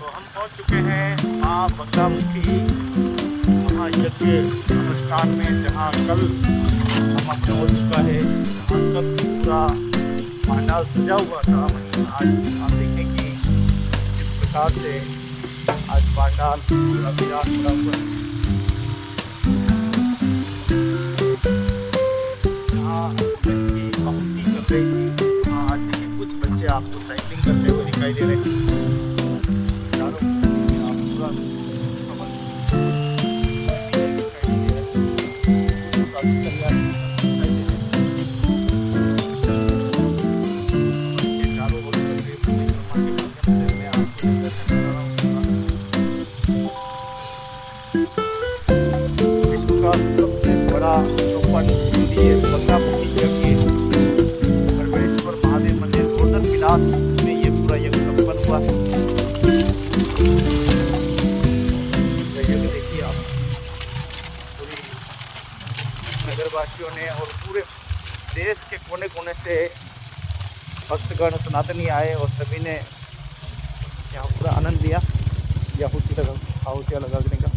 तो हम पहुंच चुके हैं माँ बगलामुखी महायज्ञ अनुष्ठान में, जहां कल समापन हो चुका है। जहां कल पूरा पंडाल सजा हुआ था, वहीं आज आप देखें कि किस प्रकार से आज पंडाल पूरा विराट पड़ा हुआ है। यहाँ की आहुति चल रही थी। वहाँ आज देखिए कुछ बच्चे आपको साइकिलिंग करते हुए दिखाई दे रहे हैं। चारों आप पूरा भवन दिखाई दे रहा है। साधु सन्यासी सब दिखाई दे रहे हैं। भवन के चारों ओर परिक्रमा के माध्यम से मैं आपको दर्शन करा रहा हूँ। विश्व का सबसे बड़ा चौपन कुंडीय बगलामुखी यज्ञ बड़बड़ेश्वर महादेव मंदिर गोवर्धन विलास में ये पूरा यज्ञ संपन्न हुआ है। यज्ञ देखिए आप, पूरी नगरवासियों ने और पूरे देश के कोने कोने से भक्तगण सनातनी आए और सभी ने यहाँ पूरा आनंद लिया आहुतियाँ लगाने का।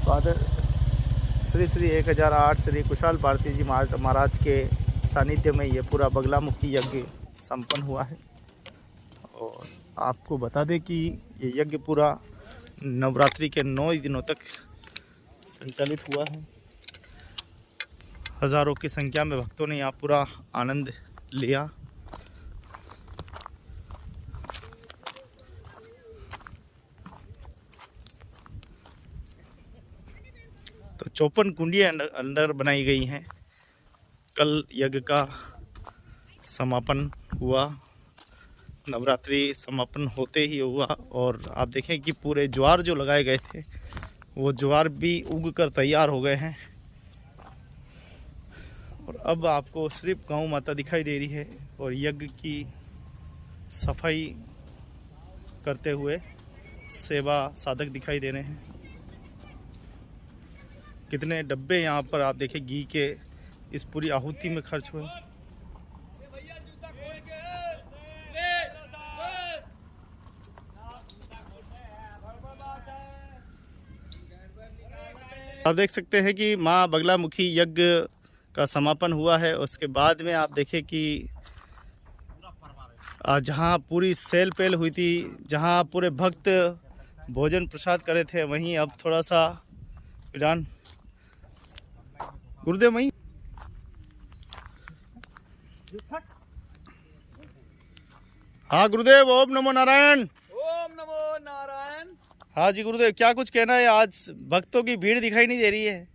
फादर श्री श्री 1008 श्री कुशाल भारती जी महाराज के सानिध्य में ये पूरा बगलामुखी यज्ञ संपन्न हुआ है। और आपको बता दें कि ये यज्ञ पूरा नवरात्रि के 9 दिनों तक संचालित हुआ है। हजारों की संख्या में भक्तों ने यहाँ पूरा आनंद लिया। तो 54 कुंडियाँ अंदर बनाई गई हैं। कल यज्ञ का समापन हुआ, नवरात्रि समापन होते ही हुआ। और आप देखें कि पूरे ज्वार जो लगाए गए थे वो ज्वार भी उग कर तैयार हो गए हैं। और अब आपको सिर्फ गौ माता दिखाई दे रही है और यज्ञ की सफाई करते हुए सेवा साधक दिखाई दे रहे हैं। कितने डब्बे यहाँ पर आप देखें घी के इस पूरी आहुति में खर्च हुए। आप देख सकते हैं कि माँ बगलामुखी यज्ञ का समापन हुआ है। उसके बाद में आप देखें कि जहाँ पूरी सेल पेल हुई थी, जहाँ पूरे भक्त भोजन प्रसाद करे थे, वहीं अब थोड़ा सा विरान गुरुदेव वहीं। हाँ गुरुदेव, ओम नमो नारायण। ओम नमो नारायण। हाँ जी गुरुदेव, क्या कुछ कहना है? आज भक्तों की भीड़ दिखाई नहीं दे रही है।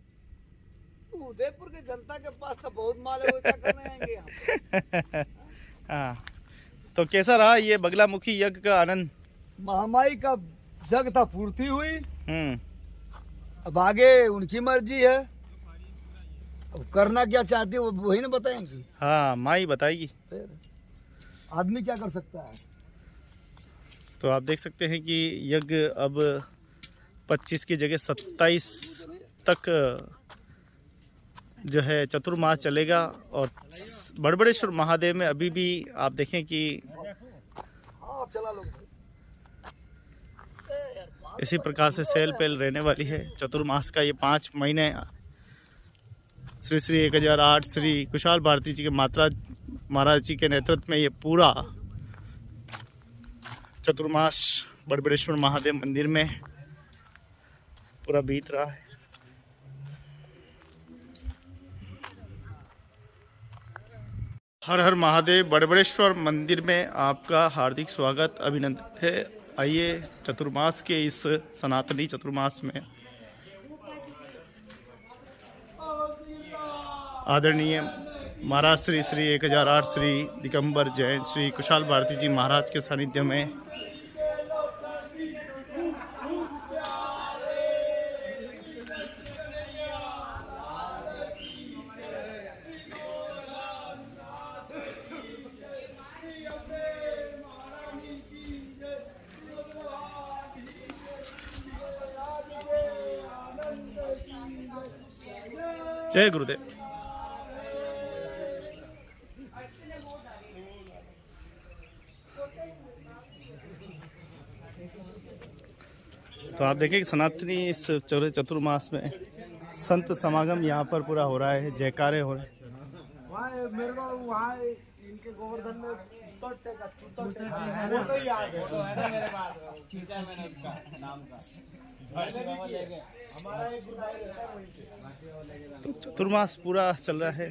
उदयपुर की जनता के पास तो बहुत माल है, वो क्या करने आएंगे यहाँ? हाँ, तो कैसा रहा ये बगलामुखी यज्ञ का आनंद? महामाई का जग था, पूर्ति हुई। अब आगे उनकी मर्जी है, अब करना क्या चाहती है वो वही ना बताएंगी। हाँ, माँ ही बताएगी। फिर आदमी क्या कर सकता है। तो आप देख सकते हैं कि यज्ञ अब 25 की जगह 27 तक जो है चतुर्मास चलेगा। और बड़बड़ेश्वर महादेव में अभी भी आप देखें कि इसी प्रकार से सेल पेल रहने वाली है। चतुर्मास का ये 5 महीने श्री श्री 1008 श्री कुशाल भारती जी के महाराज जी के नेतृत्व में ये पूरा चतुर्मास बड़बड़ेश्वर महादेव मंदिर में पूरा बीत रहा है। हर हर महादेव। बड़बड़ेश्वर मंदिर में आपका हार्दिक स्वागत, अभिनंदन है। आइए चतुर्मास के इस सनातनी चतुर्मास में आदरणीय महाराज श्री श्री 1008 श्री दिगंबर जैन श्री कुशाल भारती जी महाराज के सानिध्य में जय गुरुदेव। तो आप देखें कि सनातनी इस चतुर्मास में संत समागम यहाँ पर पूरा हो रहा है, जयकारे हो रहे हैं। इनके गोवर्धन में तो चतुर्मास पूरा चल रहा है।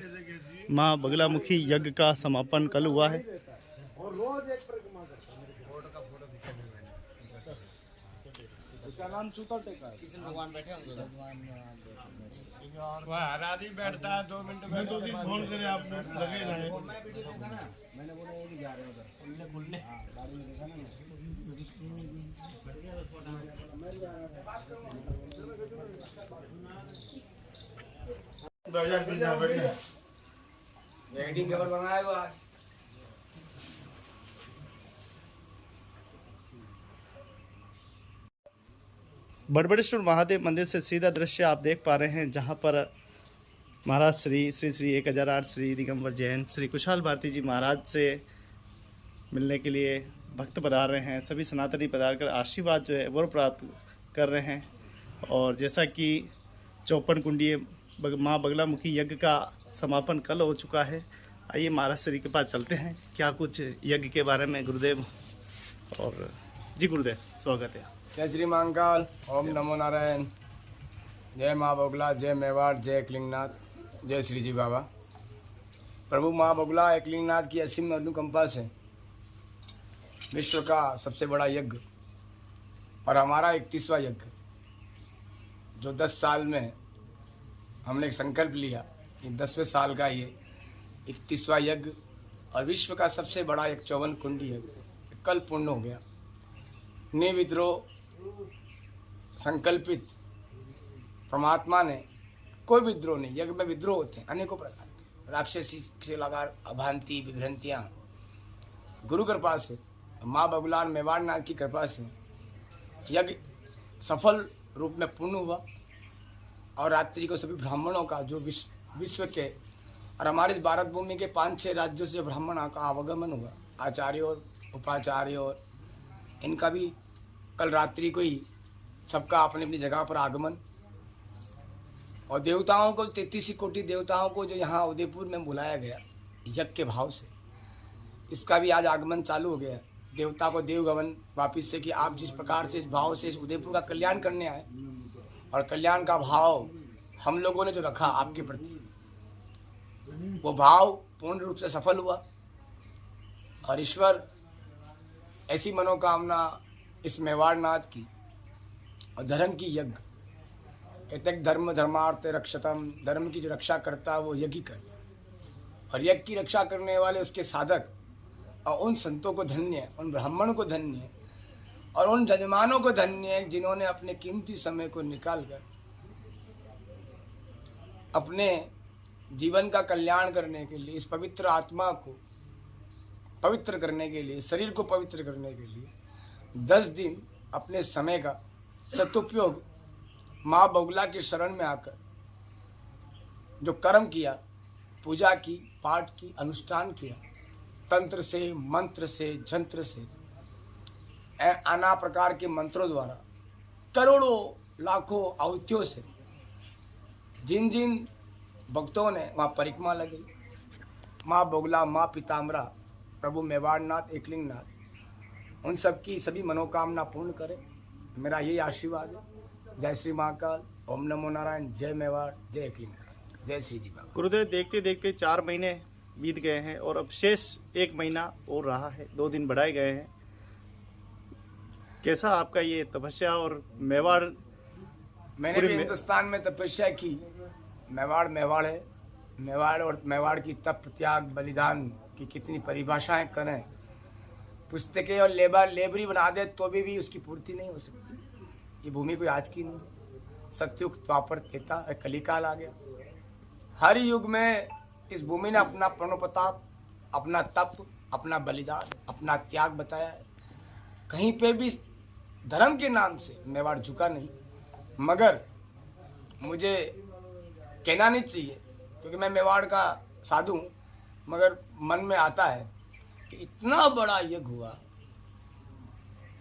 माँ बगलामुखी यज्ञ का समापन कल हुआ है। उसका नाम चूतल टेका है। किशन भगवान बैठे होंगे वहाँ हरादी बैठता है 2 मिनट में। 2 दिन फोन करे आपने लगे रहे। मैं वीडियो देखा ना, मैंने बोला ये भी जा रहे उधर उनने बोलने गाड़ी में देखा ना एडिटिंग कवर बनाया हुआ है। बड़बड़ेश्वर महादेव मंदिर से सीधा दृश्य आप देख पा रहे हैं, जहां पर महाराज श्री 1008 श्री दिगंबर जैन श्री कुशाल भारती जी महाराज से मिलने के लिए भक्त पधार रहे हैं। सभी सनातनी पधार कर आशीर्वाद जो है वो प्राप्त कर रहे हैं। और जैसा कि 54 कुंडीय माँ बगलामुखी यज्ञ का समापन कल हो चुका है, आइए महाराज श्री के पास चलते हैं, क्या कुछ यज्ञ के बारे में गुरुदेव। और जी गुरुदेव, स्वागत है। जय श्री महाकाल, ओम नमो नारायण, जय माँ बगुला, जय मेवाड़, जय एकलिंगनाथ, जय श्री जी बाबा। प्रभु माँ बगुला एकलिंगनाथ की असीम अनुकंपा से विश्व का सबसे बड़ा यज्ञ और हमारा 31वां यज्ञ, जो 10 साल में हमने एक संकल्प लिया कि 10वें साल का ये 31वां यज्ञ और विश्व का सबसे बड़ा एक 54 कुंडी यज्ञ कल पूर्ण हो गया। निर्विद्रोह संकल्पित परमात्मा ने, कोई विद्रोह नहीं, यज्ञ में विद्रोह होते हैं अनेकों प्रकार के, राक्षसी से लगा अभांति विभ्रांतियाँ, गुरु कृपा से, माँ बगुलान मेवाड़नाथ की कृपा से यज्ञ सफल रूप में पूर्ण हुआ। और रात्रि को सभी ब्राह्मणों का जो विश्व के और हमारे इस भारत भूमि के 5-6 राज्यों से ब्राह्मणों का आवागमन हुआ, आचार्य और उपाचार्य, और इनका भी कल रात्रि को ही सबका अपनी अपनी जगह पर आगमन। और देवताओं को 33 कोटि देवताओं को जो यहाँ उदयपुर में बुलाया गया यज्ञ के भाव से, इसका भी आज आगमन चालू हो गया। देवता को देवगमन वापिस से कि आप जिस प्रकार से इस भाव से इस उदयपुर का कल्याण करने आए और कल्याण का भाव हम लोगों ने जो रखा आपके प्रति, वो भाव पूर्ण रूप से सफल हुआ। और ईश्वर ऐसी मनोकामना इस मेवाड़नाथ की और धर्म की यज्ञ, कहते धर्म धर्मार्थ रक्षतम, धर्म की जो रक्षा करता है वो यज्ञ करता है। और यज्ञ की रक्षा करने वाले उसके साधक और उन संतों को धन्य है, उन ब्राह्मणों को धन्य है और उन जजमानों को धन्य है जिन्होंने अपने कीमती समय को निकालकर अपने जीवन का कल्याण करने के लिए, इस पवित्र आत्मा को पवित्र करने के लिए, शरीर को पवित्र करने के लिए 10 दिन अपने समय का सदुपयोग माँ बगुला की शरण में आकर जो कर्म किया, पूजा की, पाठ की, अनुष्ठान किया, तंत्र से, मंत्र से, जंत्र से, नाना प्रकार के मंत्रों द्वारा, करोड़ों लाखों आहुतियों से जिन जिन भक्तों ने वहाँ परिक्रमा लगी, माँ बगुला, माँ पीताम्बरा, प्रभु मेवाड़नाथ, एकलिंगनाथ, उन सब की सभी मनोकामना पूर्ण करे, मेरा यही आशीर्वाद है। जय श्री महाकाल, ओम नमो नारायण, जय मेवाड़, जय एकलिंगनाथ, जय श्री जी बाबा। गुरुदेव, देखते देखते 4 महीने बीत गए हैं और अब शेष 1 महीना और रहा है, 2 दिन बढ़ाए गए हैं। कैसा आपका ये तपस्या और मेवाड़? मैंने भी हिंदुस्तान में तपस्या की, मेवाड़ मेवाड़ है, मेवाड़ और मेवाड़ की तप, त्याग, बलिदान की कितनी परिभाषाएं करें, पुस्तकें और लेबरी बना दे तो भी उसकी पूर्ति नहीं हो सकती। ये भूमि कोई आज की नहीं, सत्युग, द्वापर, त्रेता, कलिकाल आ गया। हर युग में इस भूमि ने अपना प्रणोपताप, अपना तप, अपना बलिदान, अपना त्याग बताया है। कहीं पे भी धर्म के नाम से मेवाड़ झुका नहीं। मगर मुझे कहना नहीं चाहिए क्योंकि मैं मेवाड़ का साधु हूँ, मगर मन में आता है कि इतना बड़ा यज्ञ हुआ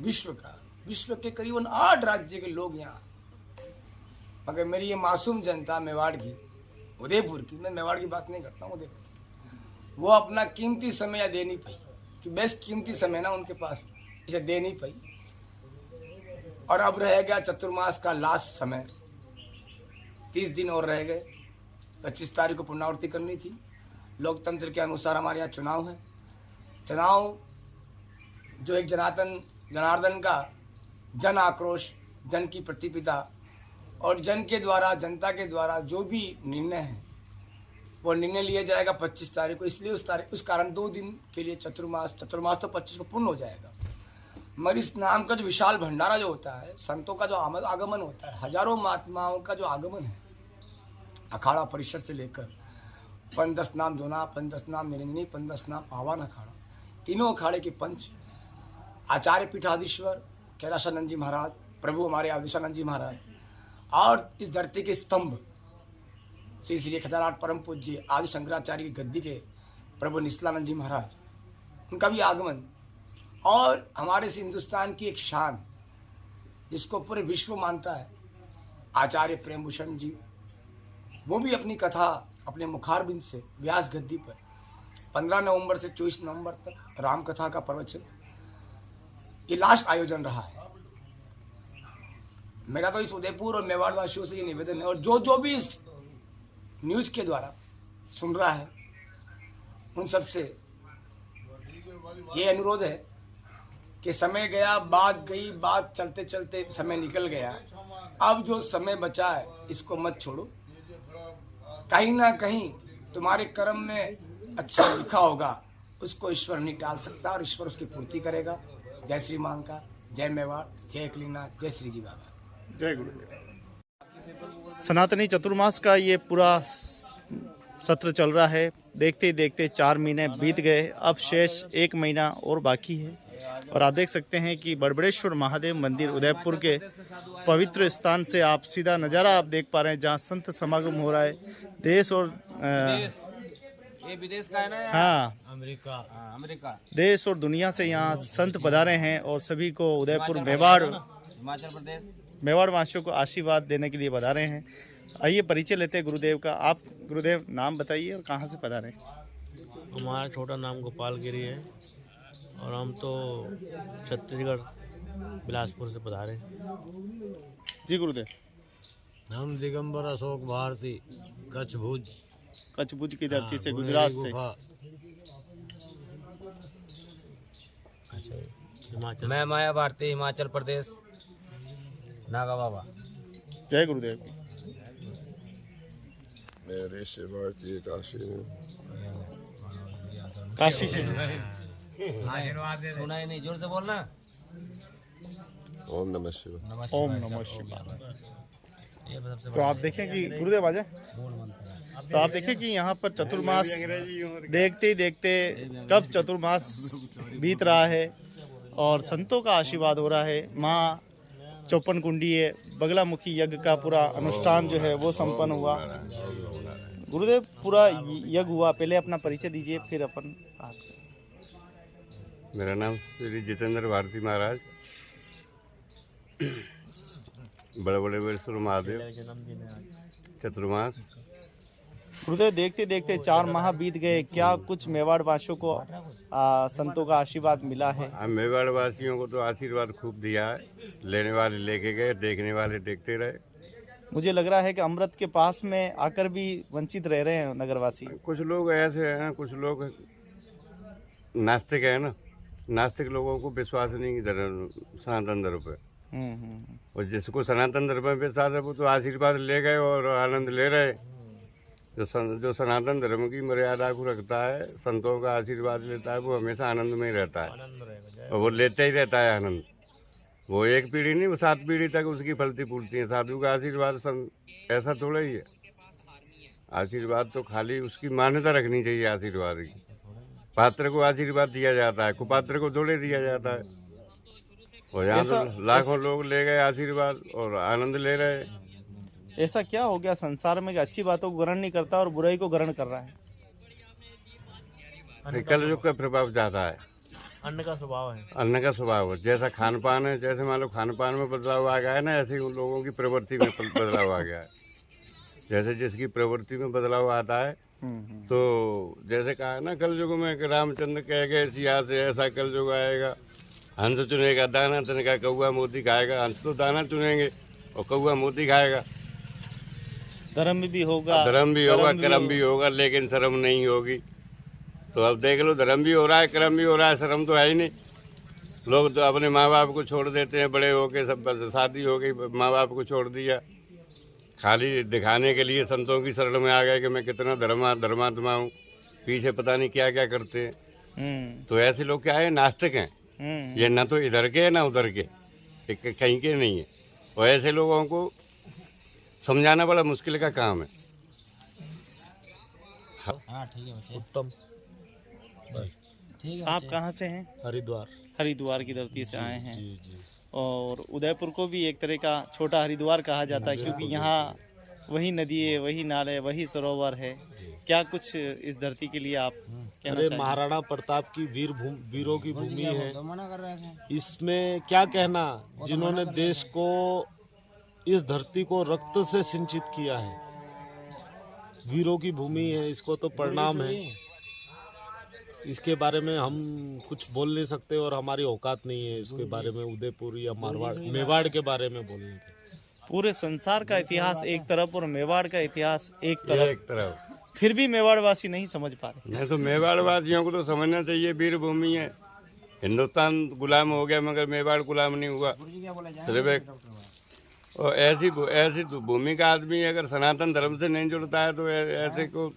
विश्व के करीबन 8 राज्य के लोग यहाँ, मगर मेरी ये मासूम जनता मेवाड़ की, उदयपुर की, मैं मेवाड़ की बात नहीं करता हूँ, उदयपुर, वो अपना कीमती समय या दे नहीं पाई, कि बेस्ट कीमती समय ना उनके पास, इसे दे नहीं पाई। और अब रह गया चतुर्मास का लास्ट समय, 30 दिन और रह गए। 25 तारीख को पुनरावृत्ति करनी थी। लोकतंत्र के अनुसार हमारे यहाँ चुनाव है। चुनाव जो एक जनार्दन का जन आक्रोश, जन की प्रतिपिता और जन के द्वारा, जनता के द्वारा जो भी निर्णय है वो निर्णय लिया जाएगा 25 तारीख को। इसलिए उस कारण 2 दिन के लिए चतुर्मास तो 25 को पूर्ण हो जाएगा। मगर इस नाम का जो विशाल भंडारा जो होता है, संतों का जो आगमन होता है, हजारों महात्माओं का जो आगमन है, अखाड़ा परिषद से लेकर 5-10 नाम जोना, 5-10 नाम निरंजनी, 5-10 नाम आवान अखाड़ा, तीनों अखाड़े के पंच, आचार्य पीठाधीश्वर कैलाशानंद जी महाराज, प्रभु हमारे आदिशानंद जी महाराज, और इस धरती के स्तंभ श्री श्री 1008 परम पूज्य आदि शंकराचार्य की गद्दी के प्रभु निश्चलानंद जी महाराज, उनका भी आगमन, और हमारे से हिंदुस्तान की एक शान जिसको पूरे विश्व मानता है, आचार्य प्रेमभूषण जी, वो भी अपनी कथा अपने मुखारबिंद से व्यास गद्दी पर 15 नवंबर से 24 नवंबर तक राम कथा का प्रवचन, ये लास्ट आयोजन रहा है। मेरा तो इस उदयपुर और मेवाड़ वासियों से ये निवेदन है, और जो भी इस न्यूज के द्वारा सुन रहा है, उन सबसे ये अनुरोध है कि समय गया, बात गई, बात चलते चलते समय निकल गया, अब जो समय बचा है इसको मत छोड़ो। कहीं ना कहीं तुम्हारे कर्म में अच्छा लिखा होगा, उसको ईश्वर नहीं टाल सकता, और ईश्वर उसकी पूर्ति करेगा। जय श्री मांका, जय मेवाड़, जय कलीनाथ, जय श्री जी बाबा, जय गुरुदेव। सनातनी चतुर्मास का ये पूरा सत्र चल रहा है। देखते ही देखते 4 महीने बीत गए, अब शेष 1 महीना और बाकी है। और आप देख सकते हैं कि बड़बड़ेश्वर महादेव मंदिर उदयपुर के पवित्र स्थान से आप सीधा नज़ारा आप देख पा रहे हैं, जहाँ संत समागम हो रहा है। देश और ये विदेश का है ना, हाँ, अमेरिका, देश और दुनिया से यहाँ संत पधारे हैं और सभी को उदयपुर मेवाड़, हिमाचल प्रदेश, मेवाड़ वासियों को आशीर्वाद देने के लिए पधारे हैं। आइए परिचय लेते हैं गुरुदेव का। आप गुरुदेव नाम बताइए और कहाँ से पधारे? हमारा छोटा नाम गोपाल गिरी है और हम तो छत्तीसगढ़ बिलासपुर से पधारे। जी गुरुदेव। हम दिगंबर अशोक भारती, कच्छ भुज की धरती से, गुजरात से। अच्छा, हिमाचल। मैं माया भारती, हिमाचल प्रदेश, नागा बाबा। जय गुरुदेव। मेरे से भारतीय काशी से। सुना ही नहीं, जोर से बोलना। ओम नमः शिवाय। ओम नमः शिवाय। तो आप देखें कि गुरुदेव आ जाए, तो आप देखें कि यहाँ पर चतुर्मास देखते ही देखते कब चतुर्मास बीत रहा है और संतों का आशीर्वाद हो रहा है। माँ 54 कुंडीय बगलामुखी यज्ञ का पूरा अनुष्ठान जो है वो संपन्न हुआ। गुरुदेव पूरा यज्ञ हुआ, पहले अपना परिचय दीजिए फिर अपन बात करें। मेरा नाम श्री जितेंद्र भारती महाराज, बड़बड़ेश्वर महादेव, चतुर्मास। गुरुदेव देखते देखते 4 माह बीत गए, क्या कुछ मेवाड़ वासियों को संतों का आशीर्वाद मिला है? मेवाड़ वासियों को तो आशीर्वाद खूब दिया है। लेने वाले लेके गए, देखने वाले देखते रहे। मुझे लग रहा है कि अमृत के पास में आकर भी वंचित रह रहे हैं नगरवासी। कुछ लोग ऐसे हैं, कुछ लोग नास्तिक है ना, नास्तिक लोगों को विश्वास नहीं सनातन धर्म पे। और जिसको सनातन धर्म में विश्वास है वो तो आशीर्वाद ले गए और आनंद ले रहे। जो सनातन धर्म की मर्यादा को रखता है, संतों का आशीर्वाद लेता है, वो हमेशा आनंद में ही रहता है और वो लेते ही रहता है आनंद। वो 1 पीढ़ी नहीं, वो 7 पीढ़ी तक उसकी फलती फूलती है। साधु का आशीर्वाद ऐसा थोड़ा ही है। आशीर्वाद तो खाली उसकी मान्यता रखनी चाहिए। आशीर्वाद की पात्र को आशीर्वाद दिया जाता है, कुपात्र को थोड़े दिया जाता है। और यहाँ तो लाखों लोग ले गए आशीर्वाद और आनंद ले रहे। ऐसा क्या हो गया संसार में कि अच्छी बातों को ग्रहण नहीं करता और बुराई को ग्रहण कर रहा है? कलयुग का प्रभाव ज़्यादा है। अन्न का स्वभाव है। अन्न का स्वभाव है, जैसा खान पान है, जैसे मान लो खान पान में बदलाव आ गया है ना, ऐसे ही उन लोगों की प्रवृत्ति में बदलाव आ गया है। जैसे जिसकी प्रवृत्ति में बदलाव आता है, तो जैसे कहा है ना कलयुग में कि रामचंद्र कह गए सिया से ऐसा कलयुग आएगा, हंस चुनेगा दाना, तने का कौआ मोती खाएगा। हंस तो दाना चुनेंगे और कौआ मोती खाएगा। धर्म भी होगा, धर्म भी होगा, कर्म भी होगा, लेकिन शर्म नहीं होगी। तो अब देख लो, धर्म भी हो रहा है, कर्म भी हो रहा है, शर्म तो है ही नहीं। लोग तो अपने माँ बाप को छोड़ देते हैं, बड़े होके सब शादी हो गई, माँ बाप को छोड़ दिया, खाली दिखाने के लिए संतों की शरण में आ गए कि मैं कितना धर्मात्मा हूँ। पीछे पता नहीं क्या क्या करते हैं। तो ऐसे लोग क्या है, नास्तिक हैं। ये ना तो इधर के ना उधर के, कहीं के नहीं है। और ऐसे लोगों को समझाना बड़ा मुश्किल का काम है। उत्तम। आप कहाँ से हैं? हरिद्वार। हरिद्वार की धरती से आए हैं। जी जी। और उदयपुर को भी एक तरह का छोटा हरिद्वार कहा जाता है, क्योंकि यहाँ वही नदी है, वही नाले, वही सरोवर है। क्या कुछ इस धरती के लिए आप कहना अरे चाहिए? महाराणा प्रताप की वीरों की भूमि है। इसमें क्या कहना, जिन्होंने देश को, इस धरती को रक्त से सिंचित किया है, वीरों की भूमि है, इसको तो प्रणाम है। इसके बारे में हम कुछ बोल नहीं सकते और हमारी औकात नहीं है इसके बारे में, उदयपुर या मारवाड़ मेवाड़ के बारे में बोलने की। पूरे संसार का इतिहास एक तरफ और मेवाड़ का इतिहास एक तरफ, तरफ फिर भी मेवाड़वासी नहीं समझ पा रहे। नहीं तो मेवाड़ वासियों को तो समझना चाहिए, वीर भूमि है। हिंदुस्तान गुलाम हो गया मगर मेवाड़ गुलाम नहीं हुआ। सिर्फ एक और ऐसी तो भूमि का आदमी अगर सनातन धर्म से नहीं जुड़ता है तो ऐसे को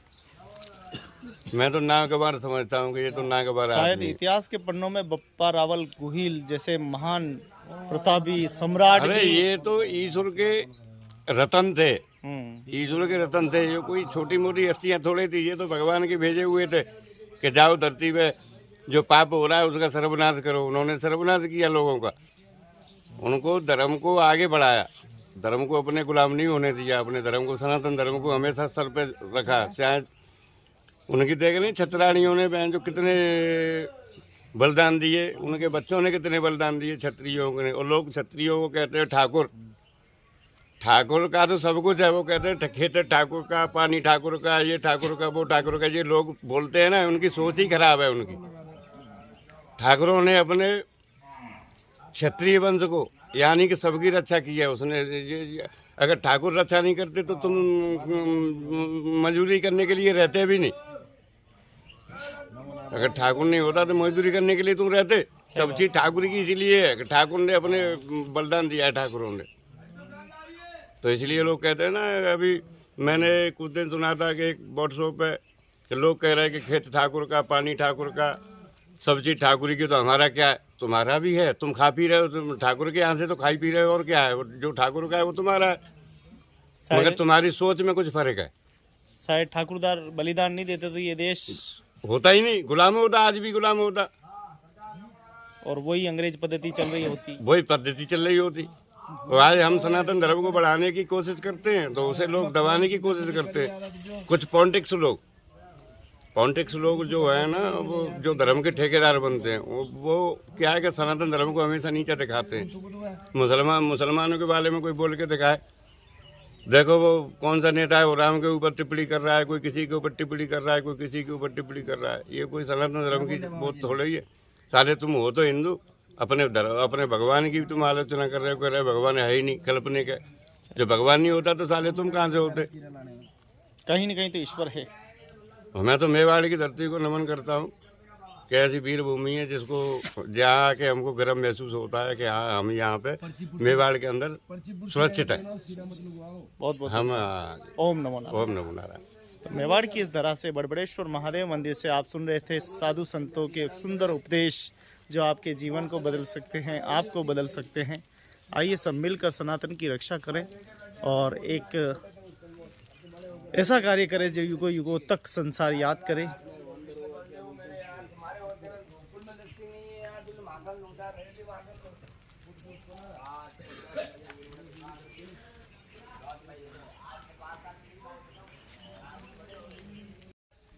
मैं तो नागवार समझता हूँ कि ये तो नागवार शायद आदमी है। इतिहास के पन्नों में बप्पा रावल गुहिल जैसे महान प्रतापी सम्राट अरे भी- ये तो ईश्वर के रतन थे, हम्म, ईश्वर के रतन थे। ये कोई छोटी मोटी हस्तियाँ थोड़ी थी, ये तो भगवान के भेजे हुए थे कि जाओ धरती पे जो पाप हो रहा है उसका सर्वनाश करो। उन्होंने सर्वनाश किया लोगों का, उनको धर्म को आगे बढ़ाया, धर्म को अपने गुलाम नहीं होने दिया, अपने धर्म को, सनातन धर्म को हमेशा सर पे रखा। चाहे उनकी देख नहीं, छतरानियों ने बहन जो कितने बलिदान दिए, उनके बच्चों ने कितने बलिदान दिए क्षत्रियों ने। और लोग क्षत्रियों को कहते हैं ठाकुर, ठाकुर का तो सब कुछ है। वो कहते हैं खेत ठाकुर का, पानी ठाकुर का, ये ठाकुर का, वो ठाकुर का। ये लोग बोलते हैं ना, उनकी सोच ही खराब है उनकी। ठाकुरों ने अपने क्षत्रिय वंश को यानी कि सबकी रक्षा की है उसने। अगर ठाकुर रक्षा नहीं करते तो तुम मजदूरी करने के लिए रहते भी नहीं। अगर ठाकुर नहीं होता तो मजदूरी करने के लिए तुम रहते। सब चीज ठाकुर की इसीलिए है कि ठाकुर ने अपने बलिदान दिया है ठाकुरों ने। तो इसलिए लोग कहते हैं ना, अभी मैंने कुछ दिन सुना था कि एक व्हाट्सएप पे कि लोग कह रहे हैं कि खेत ठाकुर का, पानी ठाकुर का, सब चीज ठाकुर की। तो हमारा क्या है? तुम्हारा भी है, तुम खा पी रहे हो, तुम ठाकुर के यहाँ से तो खा ही पी रहे हो, और क्या है? जो ठाकुर का है वो तुम्हारा है, मगर तुम्हारी सोच में कुछ फर्क है। शायद ठाकुरदार बलिदान नहीं देते तो ये देश होता ही नहीं, गुलाम होता, आज भी गुलाम होता, और वही अंग्रेज पद्धति चल रही होती। वही पद्धति चल रही होती। और आज हम सनातन धर्म को बढ़ाने की कोशिश करते हैं तो उसे लोग दबाने की कोशिश करते हैं। कुछ पॉलिटिक्स लोग जो है ना, वो जो धर्म के ठेकेदार बनते हैं, वो क्या है कि सनातन धर्म को हमेशा नीचा दिखाते हैं। मुसलमानों के बारे में कोई बोल के दिखाए, देखो वो कौन सा नेता है, वो राम के ऊपर टिप्पणी कर रहा है, कोई किसी के ऊपर टिप्पणी कर रहा है, कोई किसी के ऊपर टिप्पणी कर रहा है। ये कोई सनातन धर्म की वो थोड़ी है। साले तुम हो तो हिंदू, अपने भगवान की तुम आलोचना कर रहे हो, कह रहे हो भगवान है ही नहीं, कल्पने का। जो भगवान नहीं होता तो साले तुम कहाँ से होते? कहीं न कहीं तो ईश्वर है। मैं तो मेवाड़ की धरती को नमन करता हूँ कि ऐसी वीर भूमि है जिसको जहाँ आके हमको गर्व महसूस होता है कि हाँ, हम यहाँ पे मेवाड़ के अंदर सुरक्षित है। बहुत बहुत हम ओम नमो नारायण। ओम नमो नारायण। तो मेवाड़ की इस धरा से बड़बड़ेश्वर महादेव मंदिर से आप सुन रहे थे साधु संतों के सुंदर उपदेश जो आपके जीवन को बदल सकते हैं, आपको बदल सकते हैं। आइए सब मिलकर सनातन की रक्षा करें और एक ऐसा कार्य करें जो युगों युगों तक संसार याद करे।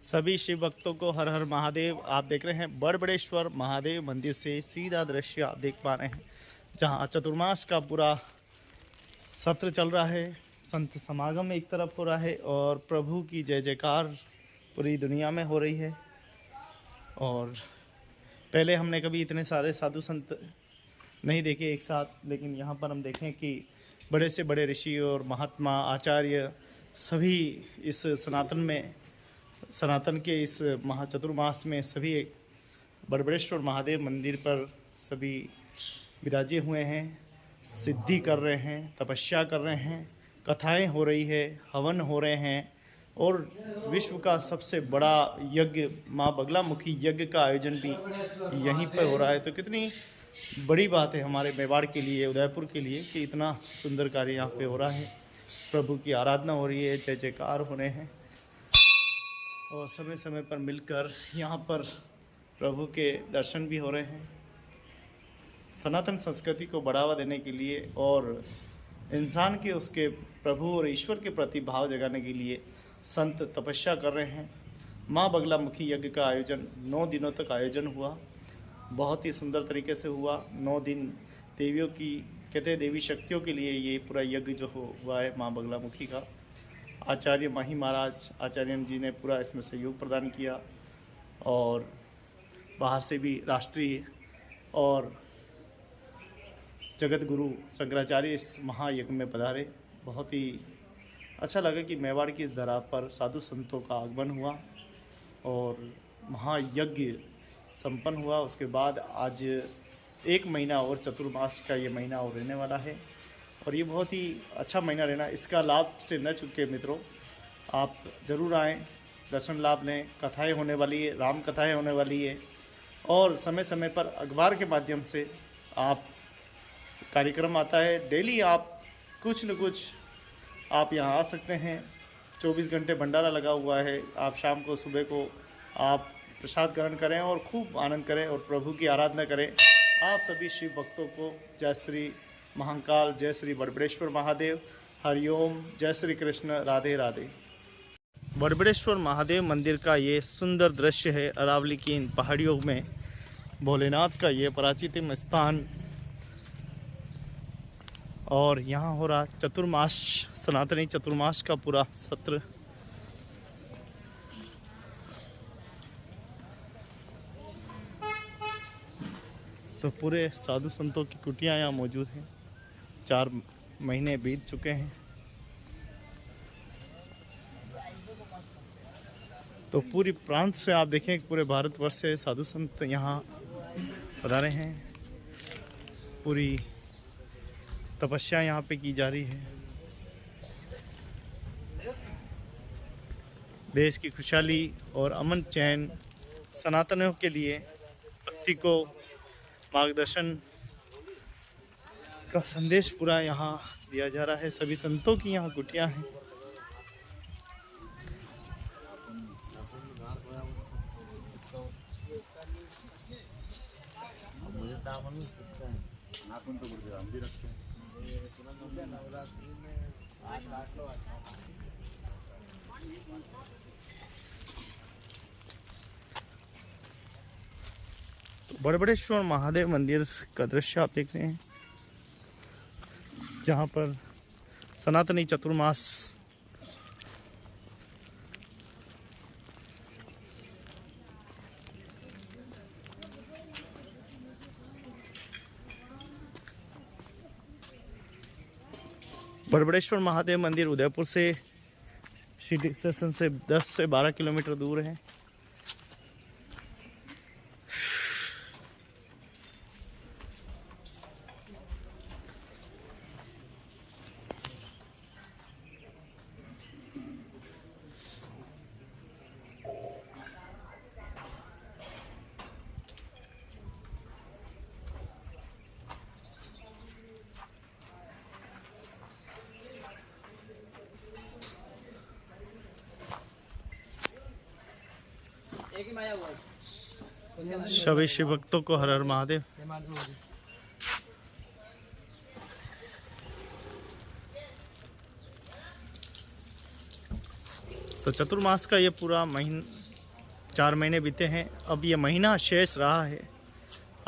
सभी शिव भक्तों को हर हर महादेव। आप देख रहे हैं बड़बड़ेश्वर महादेव मंदिर से सीधा दृश्य आप देख पा रहे हैं, जहां चतुर्मास का पूरा सत्र चल रहा है। संत समागम एक तरफ हो रहा है और प्रभु की जय जयकार पूरी दुनिया में हो रही है। और पहले हमने कभी इतने सारे साधु संत नहीं देखे एक साथ, लेकिन यहाँ पर हम देखें कि बड़े से बड़े ऋषि और महात्मा आचार्य सभी इस सनातन के इस महाचतुर्मास में सभी बड़बड़ेश्वर महादेव मंदिर पर सभी विराजे हुए हैं, सिद्धि कर रहे हैं, तपस्या कर रहे हैं, कथाएं हो रही है, हवन हो रहे हैं और विश्व का सबसे बड़ा यज्ञ माँ बगलामुखी यज्ञ का आयोजन भी यहीं पर हो रहा है। तो कितनी बड़ी बात है हमारे मेवाड़ के लिए, उदयपुर के लिए, कि इतना सुंदर कार्य यहाँ पे हो रहा है। प्रभु की आराधना हो रही है, जय जयकार हो रहे हैं और समय समय पर मिलकर यहाँ पर प्रभु के दर्शन भी हो रहे हैं। सनातन संस्कृति को बढ़ावा देने के लिए और इंसान के उसके प्रभु और ईश्वर के प्रति भाव जगाने के लिए संत तपस्या कर रहे हैं। माँ बगलामुखी यज्ञ का आयोजन 9 दिनों तक आयोजन हुआ, बहुत ही सुंदर तरीके से हुआ। 9 दिन देवियों की, कहते हैं देवी शक्तियों के लिए ये पूरा यज्ञ जो हुआ है माँ बगलामुखी का। आचार्य माही महाराज आचार्य जी ने पूरा इसमें सहयोग प्रदान किया और बाहर से भी राष्ट्रीय और जगत गुरु शंकराचार्य इस महायज्ञ में पधारे। बहुत ही अच्छा लगा कि मेवाड़ की इस धरा पर साधु संतों का आगमन हुआ और महायज्ञ संपन्न हुआ। उसके बाद आज 1 महीना और चतुर्मास का ये महीना और रहने वाला है और ये बहुत ही अच्छा महीना रहना। इसका लाभ से न चुके मित्रों, आप ज़रूर आएँ, दर्शन लाभ लें। कथाएँ होने वाली है, राम कथाएँ होने वाली है और समय समय पर अखबार के माध्यम से आप कार्यक्रम आता है। डेली आप कुछ न कुछ आप यहाँ आ सकते हैं। 24 घंटे भंडारा लगा हुआ है। आप शाम को सुबह को आप प्रसाद ग्रहण करें और खूब आनंद करें और प्रभु की आराधना करें। आप सभी शिव भक्तों को जय श्री महाकाल, जय श्री बड़बड़ेश्वर महादेव, हरिओम, जय श्री कृष्ण, राधे राधे। बड़बड़ेश्वर महादेव मंदिर का ये सुंदर दृश्य है। अरावली की इन पहाड़ियों में भोलेनाथ का ये प्राचीनतम स्थान और यहाँ हो रहा चतुर्मास, सनातनी चतुर्मास का पूरा सत्र। तो पूरे साधु संतों की कुटियाँ यहाँ मौजूद हैं। 4 महीने बीत चुके हैं। तो पूरी प्रांत से आप देखें, पूरे भारतवर्ष से साधु संत यहाँ पधारे हैं। पूरी तपस्या यहाँ पे की जा रही है। देश की खुशहाली और अमन चैन, सनातनियों के लिए भक्ति को मार्गदर्शन का संदेश पूरा यहाँ दिया जा रहा है। सभी संतों की यहाँ कुटियाँ हैं। बड़बड़ेश्वर महादेव मंदिर का दृश्य आप देख रहे हैं, जहाँ पर सनातनी चतुर्मास बड़बड़ेश्वर महादेव मंदिर उदयपुर से सिटी स्टेशन से 10 से 12 किलोमीटर दूर है। सभी शिव भक्तों को हर हर महादेव। तो चतुर्मास का ये पूरा महीना 4 महीने बीते हैं, अब ये महीना शेष रहा है।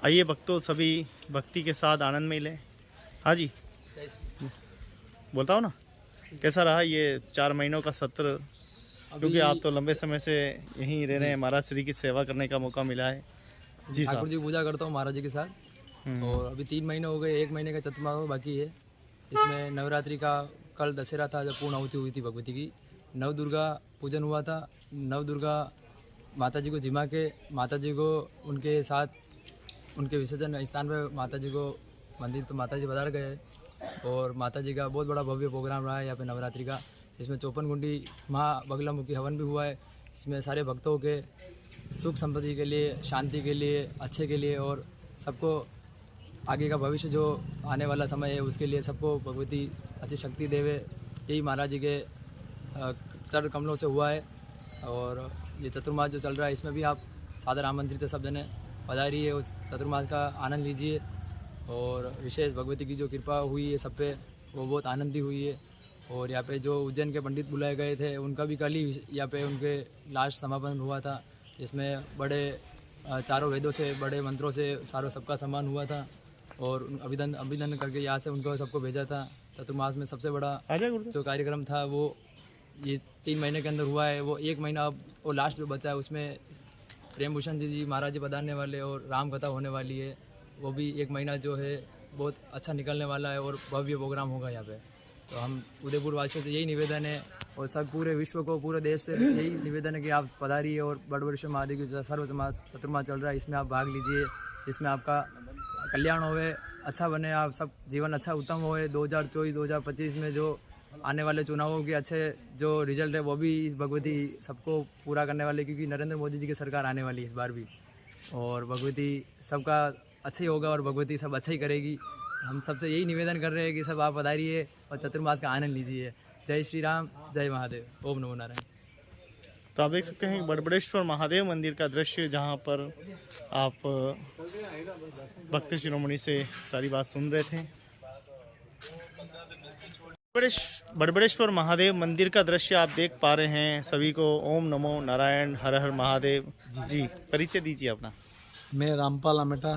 आइए भक्तों सभी भक्ति के साथ आनंद में लें। हाँ जी बोलता हूँ ना, कैसा रहा ये 4 महीनों का सत्र? क्योंकि आप तो लंबे समय से यहीं रह रहे हैं, महाराज श्री की सेवा करने का मौका मिला है। जी ठाकुर साहब। जी पूजा करता हूँ महाराज जी के साथ, और अभी 3 महीने हो गए, 1 महीने का चतुर्मास बाकी है। इसमें नवरात्रि का कल दशहरा था जब पूर्ण आहुति हुई थी भगवती की, नव दुर्गा पूजन हुआ था। नव दुर्गा माता जी को जिमा के माता जी को उनके साथ उनके विसर्जन स्थान पर माता जी को मंदिर तो माता जी पधार गए, और माता जी का बहुत बड़ा भव्य प्रोग्राम रहा है यहाँ पे नवरात्रि का। इसमें 54 कुंडी महा बगलामुखी हवन भी हुआ है। इसमें सारे भक्तों के सुख समृद्धि के लिए, शांति के लिए, अच्छे के लिए, और सबको आगे का भविष्य जो आने वाला समय है उसके लिए सबको भगवती अच्छी शक्ति देवे, यही महाराज जी के चरण कमलों से हुआ है। और ये चतुर्मास जो चल रहा है इसमें भी आप सादर आमंत्रित है, सब जने पधारिए, उस चतुर्मास का आनंद लीजिए। और विशेष भगवती की जो कृपा हुई है सब पे, वो बहुत आनंदी हुई है। और यहाँ पे जो उज्जैन के पंडित बुलाए गए थे उनका भी कल ही यहाँ पे उनके लास्ट समापन हुआ था, जिसमें बड़े चारों वेदों से, बड़े मंत्रों से सारों सबका सम्मान हुआ था, और अभिनंदन करके यहाँ से उनको सबको भेजा था। चतुर्मास में सबसे बड़ा जो कार्यक्रम था वो ये 3 महीने के अंदर हुआ है। वो 1 महीना अब वो लास्ट जो बचा है उसमें प्रेम भूषण जी महाराज जी पधारने वाले और राम कथा होने वाली है। वो भी 1 महीना जो है बहुत अच्छा निकलने वाला है और भव्य प्रोग्राम होगा यहाँ पे। तो हम उदयपुर वासियों से यही निवेदन है, और सब पूरे विश्व को, पूरे देश से यही निवेदन है कि आप पधारिए और बड़बड़ेश्वर महादेव की जो सर्व चतुर्मास चल रहा है इसमें आप भाग लीजिए, जिसमें आपका कल्याण होवे, अच्छा बने, आप सब जीवन अच्छा उत्तम होए। 2024-2025 में जो आने वाले चुनावों के अच्छे जो रिजल्ट है वो भी इस भगवती सबको पूरा करने वाले, क्योंकि नरेंद्र मोदी जी की सरकार आने वाली है इस बार भी, और भगवती सबका अच्छा ही होगा और भगवती सब अच्छा ही करेगी। हम सबसे यही निवेदन कर रहे हैं कि सब आप पधारिए और चतुर्मास का आनंद लीजिए। जय श्री राम, जय महादेव, ओम नमो नारायण। तो आप देख सकते हैं बड़बड़ेश्वर महादेव मंदिर का दृश्य, जहाँ पर आप भक्त शिरोमणि से सारी बात सुन रहे थे। बड़बड़ेश्वर महादेव मंदिर का दृश्य आप देख पा रहे हैं। सभी को ओम नमो नारायण, हर हर महादेव। जी परिचय दीजिए अपना। मैं रामपाल अमेटा,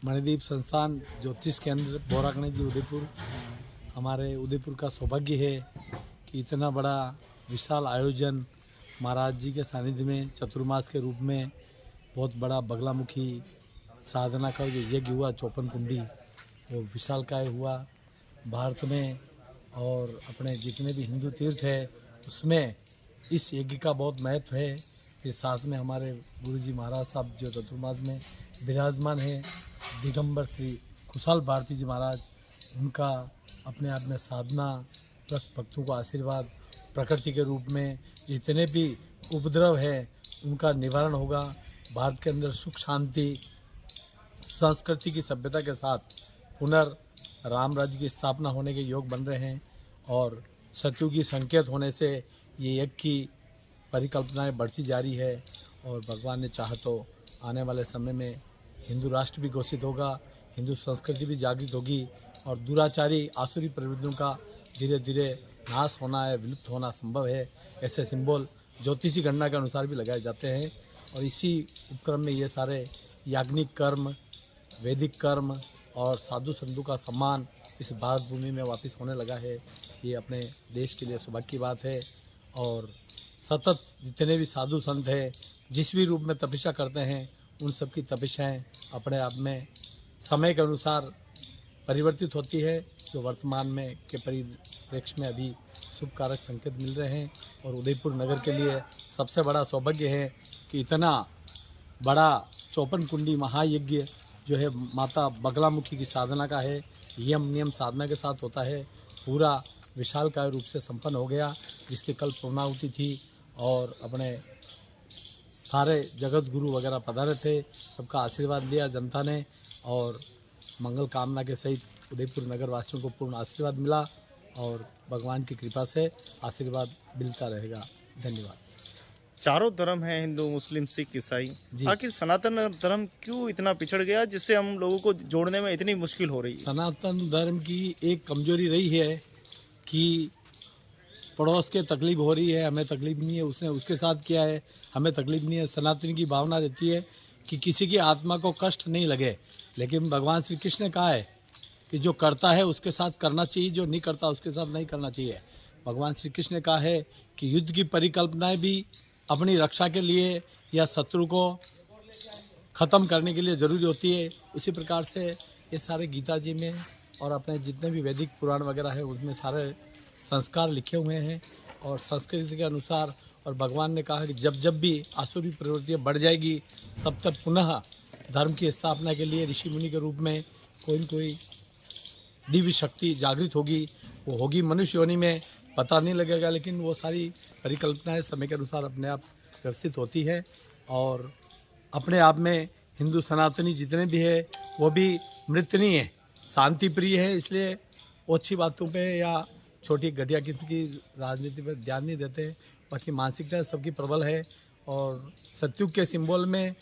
मणिदीप संस्थान ज्योतिष केंद्र बोराकने जी उदयपुर। हमारे उदयपुर का सौभाग्य है कि इतना बड़ा विशाल आयोजन महाराज जी के सानिध्य में चतुर्मास के रूप में बहुत बड़ा बगलामुखी साधना का जो यज्ञ हुआ 54 कुंडी, वो विशालकाय हुआ भारत में। और अपने जितने भी हिंदू तीर्थ है उसमें इस यज्ञ का बहुत महत्व है। फिर साथ में हमारे गुरुजी महाराज साहब जो चतुर्मास में विराजमान है, दिगंबर श्री खुशहाल भारती जी महाराज, उनका अपने आप में साधना प्लस भक्तों को आशीर्वाद, प्रकृति के रूप में जितने भी उपद्रव है उनका निवारण होगा। भारत के अंदर सुख शांति संस्कृति की सभ्यता के साथ राम राज्य की स्थापना होने के योग बन रहे हैं, और सतयुगी संकेत होने से ये यज्ञ की परिकल्पनाएं बढ़ती जा रही है। और भगवान ने चाहा तो आने वाले समय में हिंदू राष्ट्र भी घोषित होगा, हिंदू संस्कृति भी जागृत होगी, और दुराचारी आसुरी प्रवृत्तियों का धीरे धीरे नाश होना है, विलुप्त होना संभव है। ऐसे सिंबल ज्योतिषी गणना के अनुसार भी लगाए जाते हैं। और इसी उपक्रम में ये सारे याज्ञिक कर्म, वैदिक कर्म और साधु संतों का सम्मान इस भारत भूमि में वापस होने लगा है। ये अपने देश के लिए सौभाग्य की बात है। और सतत जितने भी साधु संत हैं जिस भी रूप में तपस्या करते हैं, उन सब की तपस्याएँ अपने आप में समय के अनुसार परिवर्तित होती है, जो वर्तमान में के परिप्रेक्ष्य में अभी शुभ कारक संकेत मिल रहे हैं। और उदयपुर नगर के लिए सबसे बड़ा सौभाग्य है कि इतना बड़ा 54 कुंडी महायज्ञ जो है माता बगलामुखी की साधना का है, यम नियम साधना के साथ होता है, पूरा विशालकाय रूप से संपन्न हो गया, जिसकी कल पूर्णाहुति थी। और अपने सारे जगत गुरु वगैरह पधारे थे, सबका आशीर्वाद लिया जनता ने, और मंगल कामना के सहित उदयपुर नगर वासियों को पूर्ण आशीर्वाद मिला, और भगवान की कृपा से आशीर्वाद मिलता रहेगा। धन्यवाद। चारों धर्म है, हिंदू मुस्लिम सिख ईसाई, आखिर सनातन धर्म क्यों इतना पिछड़ गया जिससे हम लोगों को जोड़ने में इतनी मुश्किल हो रही है? सनातन धर्म की एक कमजोरी रही है कि पड़ोस के तकलीफ हो रही है, हमें तकलीफ नहीं है, उसने उसके साथ किया है, हमें तकलीफ नहीं है। सनातन की भावना रहती है कि किसी की आत्मा को कष्ट नहीं लगे। लेकिन भगवान श्री कृष्ण ने कहा है कि जो करता है उसके साथ करना चाहिए, जो नहीं करता उसके साथ नहीं करना चाहिए। भगवान श्री कृष्ण ने कहा है कि युद्ध की परिकल्पनाएं भी अपनी रक्षा के लिए या शत्रु को ख़त्म करने के लिए ज़रूरी होती है। उसी प्रकार से ये सारे गीता जी में और अपने जितने भी वैदिक पुराण वगैरह है उसमें सारे संस्कार लिखे हुए हैं और संस्कृति के अनुसार। और भगवान ने कहा कि जब जब भी आसुरी प्रवृत्तियाँ बढ़ जाएगी तब तब पुनः धर्म की स्थापना के लिए ऋषि मुनि के रूप में कोई न कोई दिव्य शक्ति जागृत होगी। वो होगी मनुष्य योनि में, पता नहीं लगेगा, लेकिन वो सारी परिकल्पनाएं समय के अनुसार अपने आप व्यवस्थित होती है। और अपने आप में हिंदू सनातनी जितने भी है वो भी मृतनीय है, शांति प्रिय है, इसलिए वो अच्छी बातों पे या छोटी घटिया किस्म की राजनीति पर ध्यान नहीं देते। बाकी मानसिकता सबकी प्रबल है और सतयुग के सिंबल में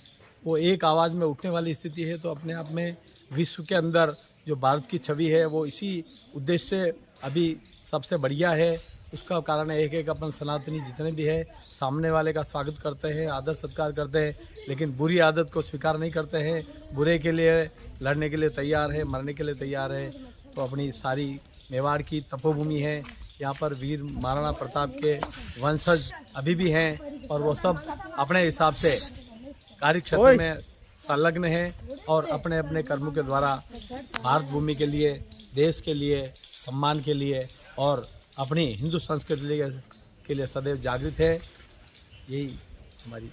वो एक आवाज़ में उठने वाली स्थिति है। तो अपने आप में विश्व के अंदर जो भारत की छवि है वो इसी उद्देश्य से अभी सबसे बढ़िया है। उसका कारण है एक अपन सनातनी जितने भी है सामने वाले का स्वागत करते हैं, आदर सत्कार करते हैं, लेकिन बुरी आदत को स्वीकार नहीं करते हैं। बुरे के लिए लड़ने के लिए तैयार है, मरने के लिए तैयार है। तो अपनी सारी मेवाड़ की तपोभूमि है, यहाँ पर वीर महाराणा प्रताप के वंशज अभी भी हैं और वो सब अपने हिसाब से कार्य क्षेत्र में संलग्न हैं और अपने अपने कर्मों के द्वारा भारत भूमि के लिए, देश के लिए, सम्मान के लिए और अपनी हिंदू संस्कृति के लिए सदैव जागृत है। यही हमारी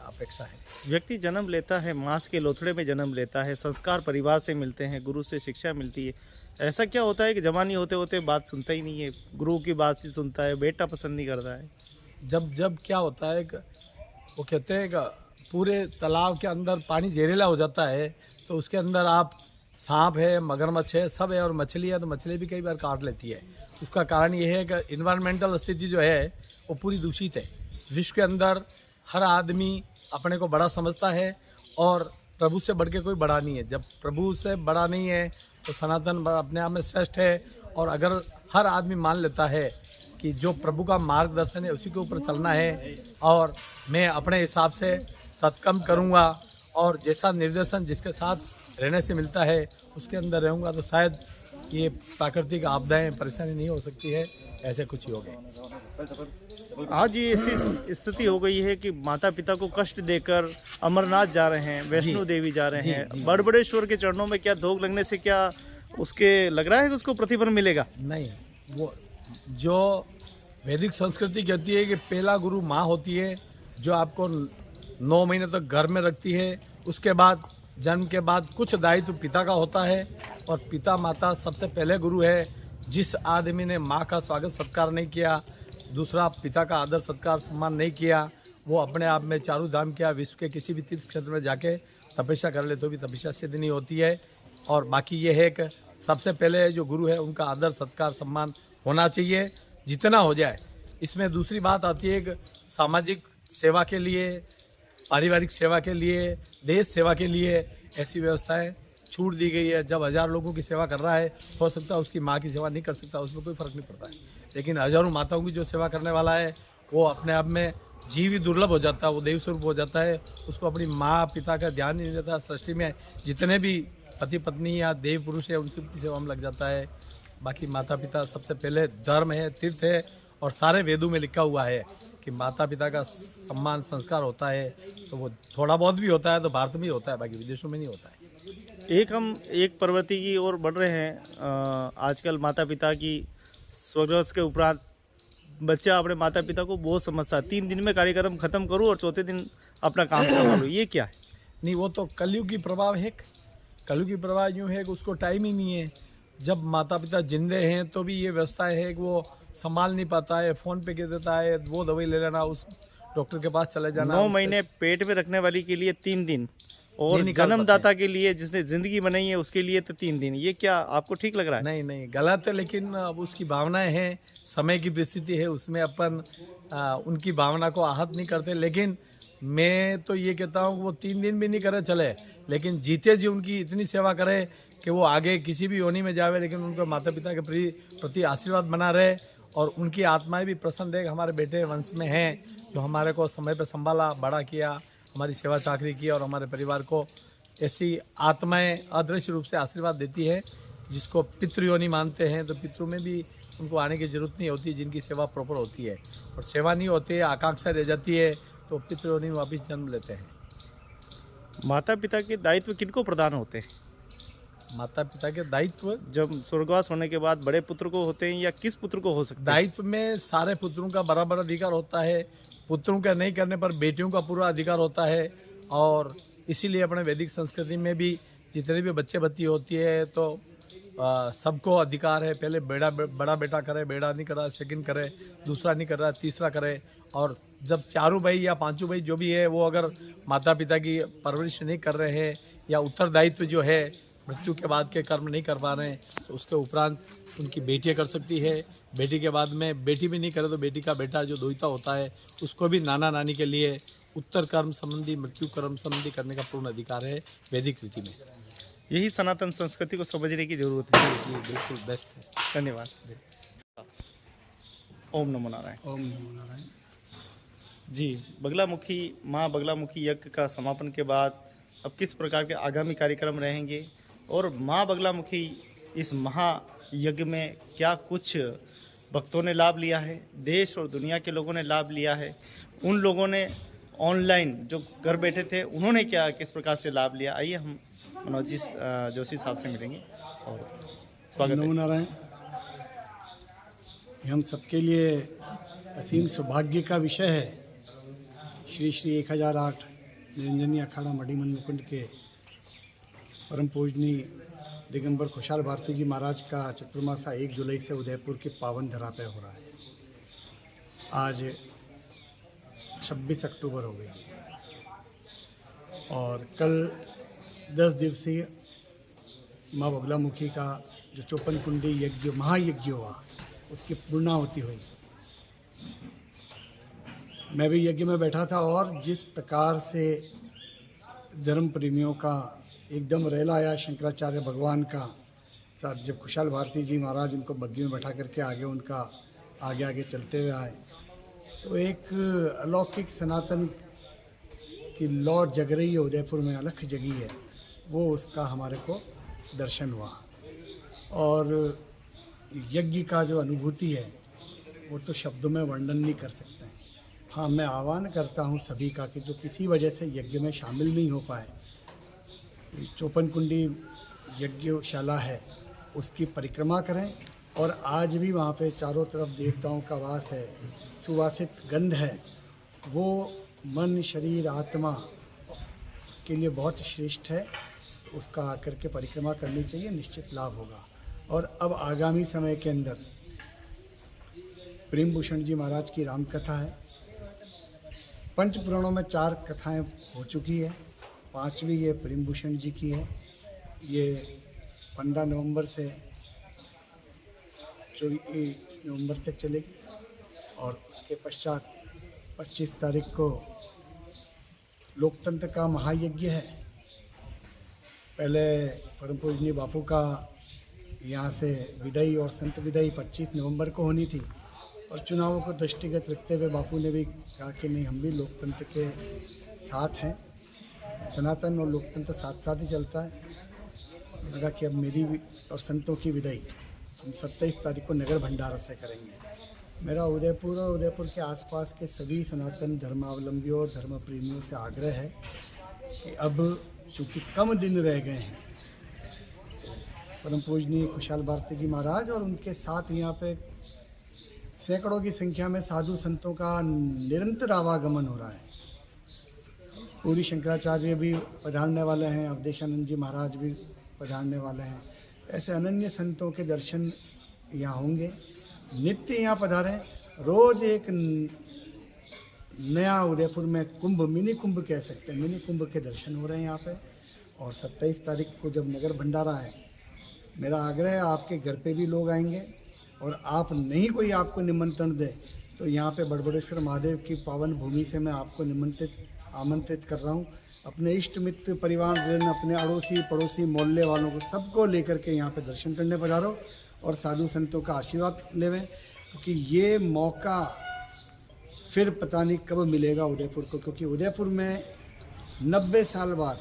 अपेक्षा है। व्यक्ति जन्म लेता है, मांस के लोथड़े में जन्म लेता है, संस्कार परिवार से मिलते हैं, गुरु से शिक्षा मिलती है। ऐसा क्या होता है कि जवानी होते होते बात सुनता ही नहीं है, गुरु की बात ही सुनता है, बेटा पसंद नहीं करता है? जब क्या होता है कि वो कहते हैं कि पूरे तालाब के अंदर पानी जहरीला हो जाता है तो उसके अंदर आप सांप है, मगरमच्छ है, सब है और मछली है, तो मछली भी कई बार काट लेती है। उसका कारण ये है कि इन्वायरमेंटल स्थिति जो है वो पूरी दूषित है। विश्व के अंदर हर आदमी अपने को बड़ा समझता है और प्रभु से बढ़ के कोई बड़ा नहीं है। जब प्रभु से बड़ा नहीं है तो सनातन अपने आप में श्रेष्ठ है। और अगर हर आदमी मान लेता है कि जो प्रभु का मार्गदर्शन है उसी के ऊपर चलना है और मैं अपने हिसाब से सत्कर्म करूँगा और जैसा निर्देशन जिसके साथ रहने से मिलता है उसके अंदर रहूँगा तो शायद ये प्राकृतिक आपदाएं परेशानी नहीं हो सकती है। ऐसे कुछ ही हो गए। आज ये ऐसी स्थिति हो गई है कि माता पिता को कष्ट देकर अमरनाथ जा रहे हैं, वैष्णो देवी जा रहे हैं, बड़बड़ेश्वर के चरणों में क्या धोख लगने से क्या उसके लग रहा है कि उसको प्रतिफल मिलेगा? नहीं, वो जो वैदिक संस्कृति कहती है कि पहला गुरु माँ होती है जो आपको 9 महीने तक घर में रखती है। उसके बाद जन्म के बाद कुछ दायित्व पिता का होता है और पिता माता सबसे पहले गुरु है। जिस आदमी ने माँ का स्वागत सत्कार नहीं किया, दूसरा पिता का आदर सत्कार सम्मान नहीं किया, वो अपने आप में चारों धाम किया, विश्व के किसी भी तीर्थ क्षेत्र में जाके तपस्या कर ले तो भी तपस्या सिद्ध नहीं होती है। और बाकी ये है कि सबसे पहले जो गुरु है उनका आदर सत्कार सम्मान होना चाहिए, जितना हो जाए। इसमें दूसरी बात आती है कि सामाजिक सेवा के लिए, पारिवारिक सेवा के लिए, देश सेवा के लिए ऐसी व्यवस्थाएं छूट दी गई है। जब 1000 लोगों की सेवा कर रहा है, हो सकता है उसकी माँ की सेवा नहीं कर सकता, उसमें कोई फर्क नहीं पड़ता है। लेकिन हजारों माताओं की जो सेवा करने वाला है वो अपने आप में जीव ही दुर्लभ हो जाता है, वो देव स्वरूप हो जाता है। उसको अपनी माँ पिता का ध्यान नहीं देता। सृष्टि में जितने भी पति पत्नी या देव पुरुष है उनकी सेवा में लग जाता है। बाकी माता पिता सबसे पहले धर्म है, तीर्थ है और सारे वेदों में लिखा हुआ है कि माता पिता का सम्मान संस्कार होता है। तो वो थोड़ा बहुत भी होता है तो भारत में ही होता है, बाकी विदेशों में नहीं होता है। हम एक प्रवृत्ति की ओर बढ़ रहे हैं। आजकल माता पिता की स्वर्गवास के उपरांत बच्चा अपने माता पिता को बहुत समझता है। 3 दिन में कार्यक्रम खत्म करूँ और चौथे दिन अपना काम संभालूँ, ये क्या है? नहीं, वो तो कलयुग की प्रभाव है। कलयुग की प्रभाव यूँ है कि उसको टाइम ही नहीं है। जब माता पिता जिंदे हैं तो भी ये व्यवस्था है कि वो संभाल नहीं पाता है, फ़ोन पे कह देता है वो दवाई ले लेना, उस डॉक्टर के पास चले जाना। 9 महीने पेट में रखने वाली के लिए 3 दिन और जन्मदाता के लिए जिसने जिंदगी बनाई है उसके लिए तो 3 दिन। ये क्या आपको ठीक लग रहा है? नहीं नहीं, गलत है। लेकिन अब उसकी भावनाएं हैं, समय की परिस्थिति है, उसमें अपन उनकी भावना को आहत नहीं करते। लेकिन मैं तो ये कहता हूँ कि वो 3 दिन भी नहीं करे चले, लेकिन जीते जी उनकी इतनी सेवा करे कि वो आगे किसी भी योनि में जावे लेकिन उनको माता पिता के प्रति आशीर्वाद बना रहे और उनकी आत्माएं भी प्रसन्न है कि हमारे बेटे वंश में हैं जो हमारे को समय पर संभाला, बड़ा किया, हमारी सेवा चाकरी की और हमारे परिवार को ऐसी आत्माएं अदृश्य रूप से आशीर्वाद देती है। जिसको पितृयोनि मानते हैं तो पितृ में भी उनको आने की जरूरत नहीं होती, जिनकी सेवा प्रॉपर होती है। और सेवा नहीं होती है, आकांक्षा रह जाती है, तो पितृयोनि में वापिस जन्म लेते हैं। माता पिता के दायित्व किनको प्रदान होते हैं? माता पिता के दायित्व जब स्वर्गवास होने के बाद बड़े पुत्र को होते हैं या किस पुत्र को हो सकते हैं? दायित्व में सारे पुत्रों का बराबर अधिकार होता है। पुत्रों का नहीं करने पर बेटियों का पूरा अधिकार होता है। और इसीलिए अपने वैदिक संस्कृति में भी जितने भी बच्चे बच्ची होती है तो सबको अधिकार है। पहले बड़ा बेटा करे, बेड़ा नहीं करा, सेकंड करे, दूसरा नहीं कर रहा, तीसरा करे। और जब चारों भाई या पांचों भाई जो भी है वो अगर माता पिता की परवरिश नहीं कर रहे हैं या उत्तरदायित्व जो है मृत्यु के बाद के कर्म नहीं कर पा रहे हैं तो उसके उपरांत उनकी बेटियाँ कर सकती है। बेटी के बाद में बेटी भी नहीं करे तो बेटी का बेटा जो दोहिता होता है उसको भी नाना नानी के लिए उत्तर कर्म संबंधी, मृत्यु कर्म संबंधी करने का पूर्ण अधिकार है वैदिक रीति में। यही सनातन संस्कृति को समझने की जरूरत है। जी बिल्कुल बेस्ट है। धन्यवाद। ओम नमो नारायण। ओम नमो नारायण। जी, बगलामुखी माँ बगलामुखी यज्ञ का समापन के बाद अब किस प्रकार के आगामी कार्यक्रम रहेंगे और माँ बगलामुखी इस महायज्ञ में क्या कुछ भक्तों ने लाभ लिया है, देश और दुनिया के लोगों ने लाभ लिया है, उन लोगों ने ऑनलाइन जो घर बैठे थे उन्होंने क्या किस प्रकार से लाभ लिया, आइए हम मनोज जी जोशी साहब से मिलेंगे और स्वागत है। नमो नारायण। हम सबके लिए असीम सौभाग्य का विषय है। श्री श्री 1008 निरंजनी अखाड़ा मढ़ीमन मुकुंद के परम पूजनीय दिगंबर खुशहाल भारती जी महाराज का चतुर्मासा 1 जुलाई से उदयपुर की पावन धरा पे हो रहा है। आज 26 अक्टूबर हो गई और कल 10 दिवसीय माँ बगलामुखी का जो 54 कुंडी यज्ञ महायज्ञ हुआ उसकी पूर्णाहुति हुई। मैं भी यज्ञ में बैठा था और जिस प्रकार से धर्म प्रेमियों का एकदम रेला आया शंकराचार्य भगवान का साथ, जब खुशहाल भारती जी महाराज उनको बग्गी में बैठा करके आगे उनका आगे आगे चलते हुए आए तो एक अलौकिक सनातन की लौ जग रही है उदयपुर में, अलख जगी है, वो उसका हमारे को दर्शन हुआ। और यज्ञ का जो अनुभूति है वो तो शब्दों में वर्णन नहीं कर सकते हैं। हाँ, मैं आह्वान करता हूँ सभी का कि जो किसी वजह से यज्ञ में शामिल नहीं हो पाए, 54 कुंडी यज्ञशाला है उसकी परिक्रमा करें। और आज भी वहाँ पे चारों तरफ देवताओं का वास है, सुवासित गंध है, वो मन शरीर आत्मा उसके लिए बहुत श्रेष्ठ है। तो उसका आकर के परिक्रमा करनी चाहिए, निश्चित लाभ होगा। और अब आगामी समय के अंदर प्रेम भूषण जी महाराज की राम कथा है। पंच पुराणों में 4 कथाएं हो चुकी है, 5वीं ये प्रेम भूषण जी की है। ये 15 नवंबर से 24 नवंबर तक चलेगी और उसके पश्चात 25 तारीख को लोकतंत्र का महायज्ञ है। पहले परम पूजनीय बापू का यहाँ से विदाई और संत विदाई 25 नवंबर को होनी थी और चुनावों को दृष्टिगत रखते हुए बापू ने भी कहा कि नहीं, हम भी लोकतंत्र के साथ हैं, सनातन और लोकतंत्र साथ साथ ही चलता है। लगा कि अब मेरी भी और संतों की विदाई हम 27 तारीख को नगर भंडारा से करेंगे। मेरा उदयपुर और उदयपुर के आसपास के सभी सनातन धर्मावलंबियों और धर्म प्रेमियों से आग्रह है कि अब चूँकि कम दिन रह गए हैं, परम पूजनीय खुशहाल भारती जी महाराज और उनके साथ यहाँ पे सैकड़ों की संख्या में साधु संतों का निरंतर आवागमन हो रहा है। पूरी शंकराचार्य भी पधारने वाले हैं, अवधेशानंद जी महाराज भी पधारने वाले हैं। ऐसे अनन्य संतों के दर्शन यहाँ होंगे। नित्य यहाँ पधारें। रोज़ एक नया उदयपुर में कुंभ, मिनी कुंभ कह सकते हैं, मिनी कुंभ के दर्शन हो रहे हैं यहाँ पे। और 27 तारीख को जब नगर भंडारा है, मेरा आग्रह है आपके घर पे भी लोग आएंगे और आप नहीं कोई आपको निमंत्रण दे तो यहाँ पे बड़बड़ेश्वर महादेव की पावन भूमि से मैं आपको आमंत्रित कर रहा हूँ। अपने इष्ट मित्र परिवारजन, अपने अड़ोसी पड़ोसी मोहल्ले वालों को सबको लेकर के यहाँ पे दर्शन करने पधारो और साधु संतों का आशीर्वाद लेवें। क्योंकि ये मौका फिर पता नहीं कब मिलेगा उदयपुर को, क्योंकि उदयपुर में 90 साल बाद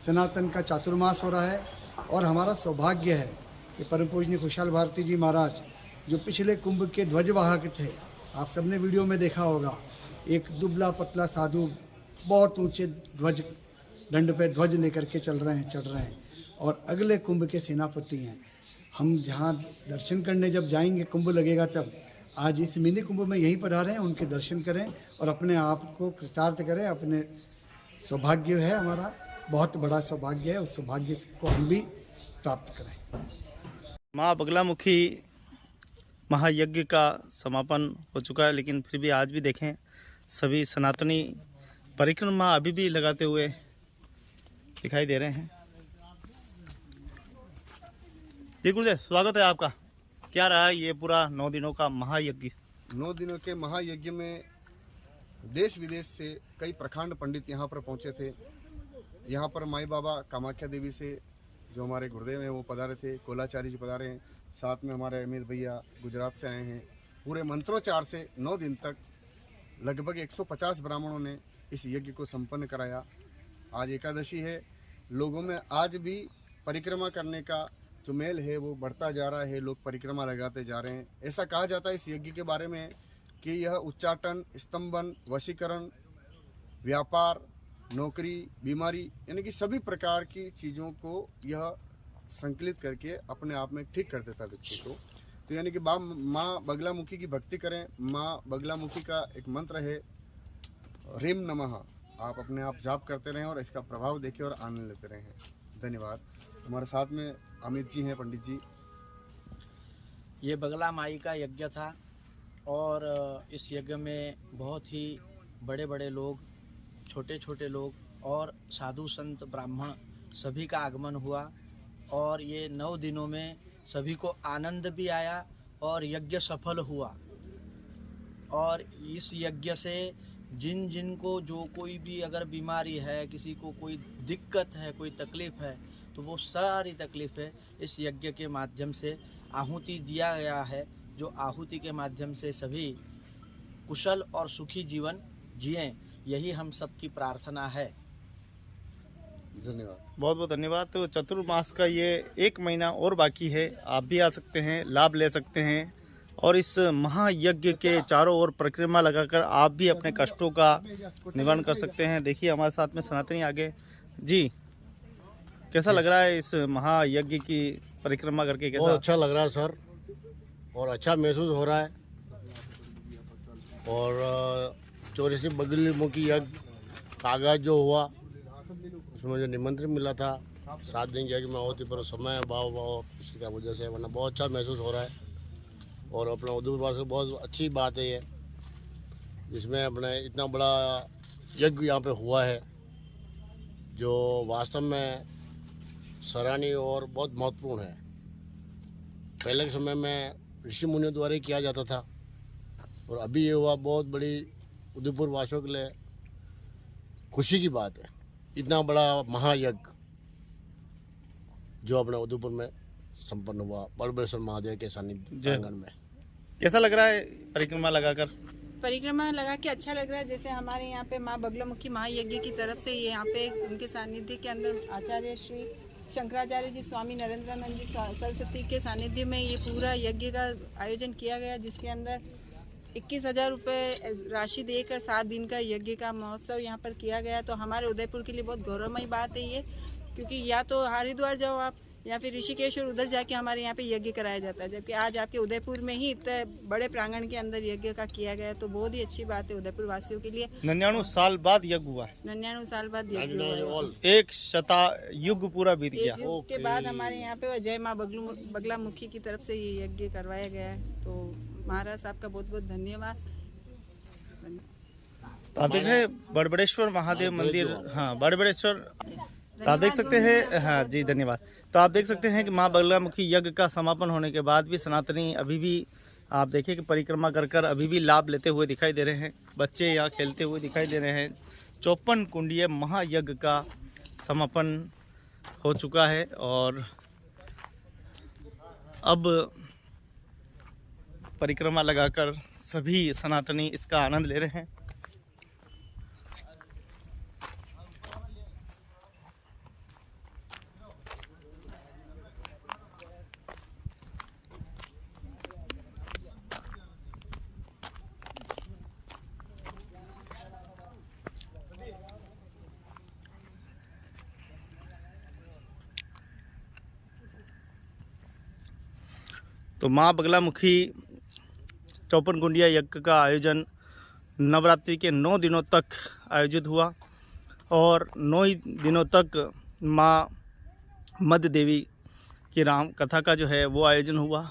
सनातन का चातुर्मास हो रहा है। और हमारा सौभाग्य है कि परम पूजनीय खुशहाल भारती जी महाराज जो पिछले कुंभ के ध्वजवाहक थे, आप सबने वीडियो में देखा होगा, एक दुबला पतला साधु बहुत ऊंचे ध्वज दंड पे ध्वज लेकर के चढ़ रहे हैं और अगले कुंभ के सेनापति हैं। हम जहाँ दर्शन करने जब जाएंगे, कुंभ लगेगा तब, आज इस मिनी कुंभ में यहीं पधारे हैं, उनके दर्शन करें और अपने आप को कृतार्थ करें। अपने सौभाग्य है, हमारा बहुत बड़ा सौभाग्य है, उस सौभाग्य को हम भी प्राप्त करें। माँ बगलामुखी महायज्ञ का समापन हो चुका है, लेकिन फिर भी आज भी देखें सभी सनातनी परिक्रमा अभी भी लगाते हुए दिखाई दे रहे हैं। जी गुरुदेव, स्वागत है आपका। क्या रहा है ये पूरा 9 दिनों का महायज्ञ? 9 दिनों के महायज्ञ में देश विदेश से कई प्रखंड पंडित यहाँ पर पहुँचे थे। यहाँ पर माई बाबा कामाख्या देवी से जो हमारे गुरुदेव हैं वो पधारे थे, कोलाचार्य जी पधारे हैं, साथ में हमारे अमित भैया गुजरात से आए हैं। पूरे मंत्रोच्चार से 9 दिन तक लगभग 150 ब्राह्मणों ने इस यज्ञ को संपन्न कराया। आज एकादशी है, लोगों में आज भी परिक्रमा करने का जो मेल है वो बढ़ता जा रहा है, लोग परिक्रमा लगाते जा रहे हैं। ऐसा कहा जाता है इस यज्ञ के बारे में कि यह उच्चाटन, स्तंभन, वशीकरण, व्यापार, नौकरी, बीमारी यानी कि सभी प्रकार की चीज़ों को यह संकलित करके अपने आप में ठीक कर देता व्यक्ति को। तो यानी कि माँ बगलामुखी की भक्ति करें। माँ बगलामुखी का एक मंत्र है ह्रीं नमः, आप अपने आप जाप करते रहें और इसका प्रभाव देखें और आनंद लेते रहें। धन्यवाद। हमारे साथ में अमित जी हैं, पंडित जी। ये बगला माई का यज्ञ था और इस यज्ञ में बहुत ही बड़े बड़े लोग, छोटे छोटे लोग और साधु संत ब्राह्मण सभी का आगमन हुआ और ये 9 दिनों में सभी को आनंद भी आया और यज्ञ सफल हुआ। और इस यज्ञ से जिन जिन को जो कोई भी अगर बीमारी है, किसी को कोई दिक्कत है, कोई तकलीफ़ है, तो वो सारी तकलीफ़ें इस यज्ञ के माध्यम से आहुति दिया गया है, जो आहुति के माध्यम से सभी कुशल और सुखी जीवन जिएं, यही हम सबकी प्रार्थना है। धन्यवाद, बहुत बहुत धन्यवाद। तो चतुर्मास का ये 1 महीना और बाकी है, आप भी आ सकते हैं, लाभ ले सकते हैं और इस महायज्ञ के चारों ओर परिक्रमा लगाकर आप भी अपने कष्टों का निवारण कर सकते हैं। देखिए हमारे साथ में सनातनी आगे जी, कैसा लग रहा है इस महायज्ञ की परिक्रमा करके? कैसा? बहुत अच्छा लग रहा है सर, और अच्छा महसूस हो रहा है। और 84 बगलामुखी यज्ञ का आगाज जो हुआ उसमें मुझे निमंत्रण मिला था 7 दिन के यज्ञ में होती, पर समय भाव इसकी वजह से वरना बहुत अच्छा महसूस हो रहा है। और अपना उदयपुर से बहुत अच्छी बात है ये, जिसमें अपने इतना बड़ा यज्ञ यहाँ पे हुआ है जो वास्तव में सराहनीय और बहुत महत्वपूर्ण है। पहले के समय में ऋषि मुनियों द्वारा ही किया जाता था और अभी ये हुआ, बहुत बड़ी उदयपुर वासियों के लिए खुशी की बात है। इतना बड़ा महायज्ञ जो अपने उदयपुर में संपन्न हुआ बड़बड़ेश्वर महादेव के सानिध्य आंगन में। कैसा लग रहा है परिक्रमा लगाकर? परिक्रमा लगा के अच्छा लग रहा है। जैसे हमारे यहाँ पे माँ बगलामुखी महायज्ञ की तरफ से ये यहाँ पे उनके सानिध्य के अंदर आचार्य श्री शंकराचार्य जी, स्वामी नरेंद्रानंद जी सरस्वती के सानिध्य में ये पूरा यज्ञ का आयोजन किया गया, जिसके अंदर 21,000 रुपये राशि देकर 7 दिन का यज्ञ का महोत्सव यहाँ पर किया गया। तो हमारे उदयपुर के लिए बहुत गौरवमयी बात है ये, क्योंकि या तो हरिद्वार जाओ आप या फिर ऋषिकेश और उधर जाके हमारे यहाँ पे यज्ञ कराया जाता है, जबकि आज आपके उदयपुर में ही इतने बड़े प्रांगण के अंदर यज्ञ का किया गया। तो बहुत ही अच्छी बात है उदयपुर वासियों के लिए। 99 साल बाद यज्ञ हुआ, 99 साल बाद यज्ञ हुआ, 1 शतायुग पूरा बीत गया। के बाद हमारे यहाँ पे जय माँ बगलामुखी की तरफ से ये यज्ञ करवाया गया है। तो महाराज साहब का बहुत बहुत धन्यवाद। तो आप देख रहे हैं बड़बड़ेश्वर महादेव मंदिर, हाँ बड़बड़ेश्वर, तो आप देख सकते हैं, हाँ जी धन्यवाद। तो आप देख सकते हैं कि माँ बगलामुखी यज्ञ का समापन होने के बाद भी सनातनी अभी भी आप देखिए कि परिक्रमा कर कर अभी भी लाभ लेते हुए दिखाई दे रहे हैं। बच्चे यहाँ खेलते हुए दिखाई दे रहे हैं। 54 कुंडीय महायज्ञ का समापन हो चुका है और अब परिक्रमा लगाकर सभी सनातनी इसका आनंद ले रहे हैं। तो माँ बगलामुखी 54 कुंडिया यज्ञ का आयोजन नवरात्रि के 9 दिनों तक आयोजित हुआ और 9 ही दिनों तक माँ मध्य देवी की राम कथा का जो है वो आयोजन हुआ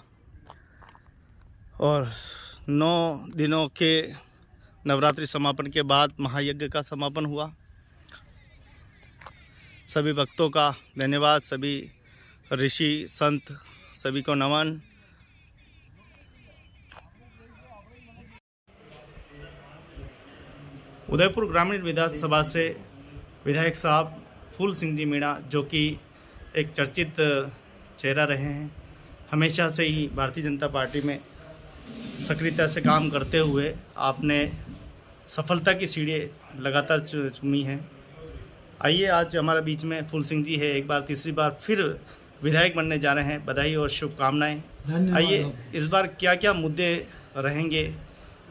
और 9 दिनों के नवरात्रि समापन के बाद महायज्ञ का समापन हुआ। सभी भक्तों का धन्यवाद, सभी ऋषि संत सभी को नमन। उदयपुर ग्रामीण विधानसभा से विधायक साहब फूल सिंह जी मीणा, जो कि एक चर्चित चेहरा रहे हैं, हमेशा से ही भारतीय जनता पार्टी में सक्रियता से काम करते हुए आपने सफलता की सीढ़ी लगातार चूमी हैं। आइए, आज हमारे बीच में फूल सिंह जी है, एक बार तीसरी बार फिर विधायक बनने जा रहे हैं। बधाई और शुभकामनाएं। आइए, इस बार क्या क्या मुद्दे रहेंगे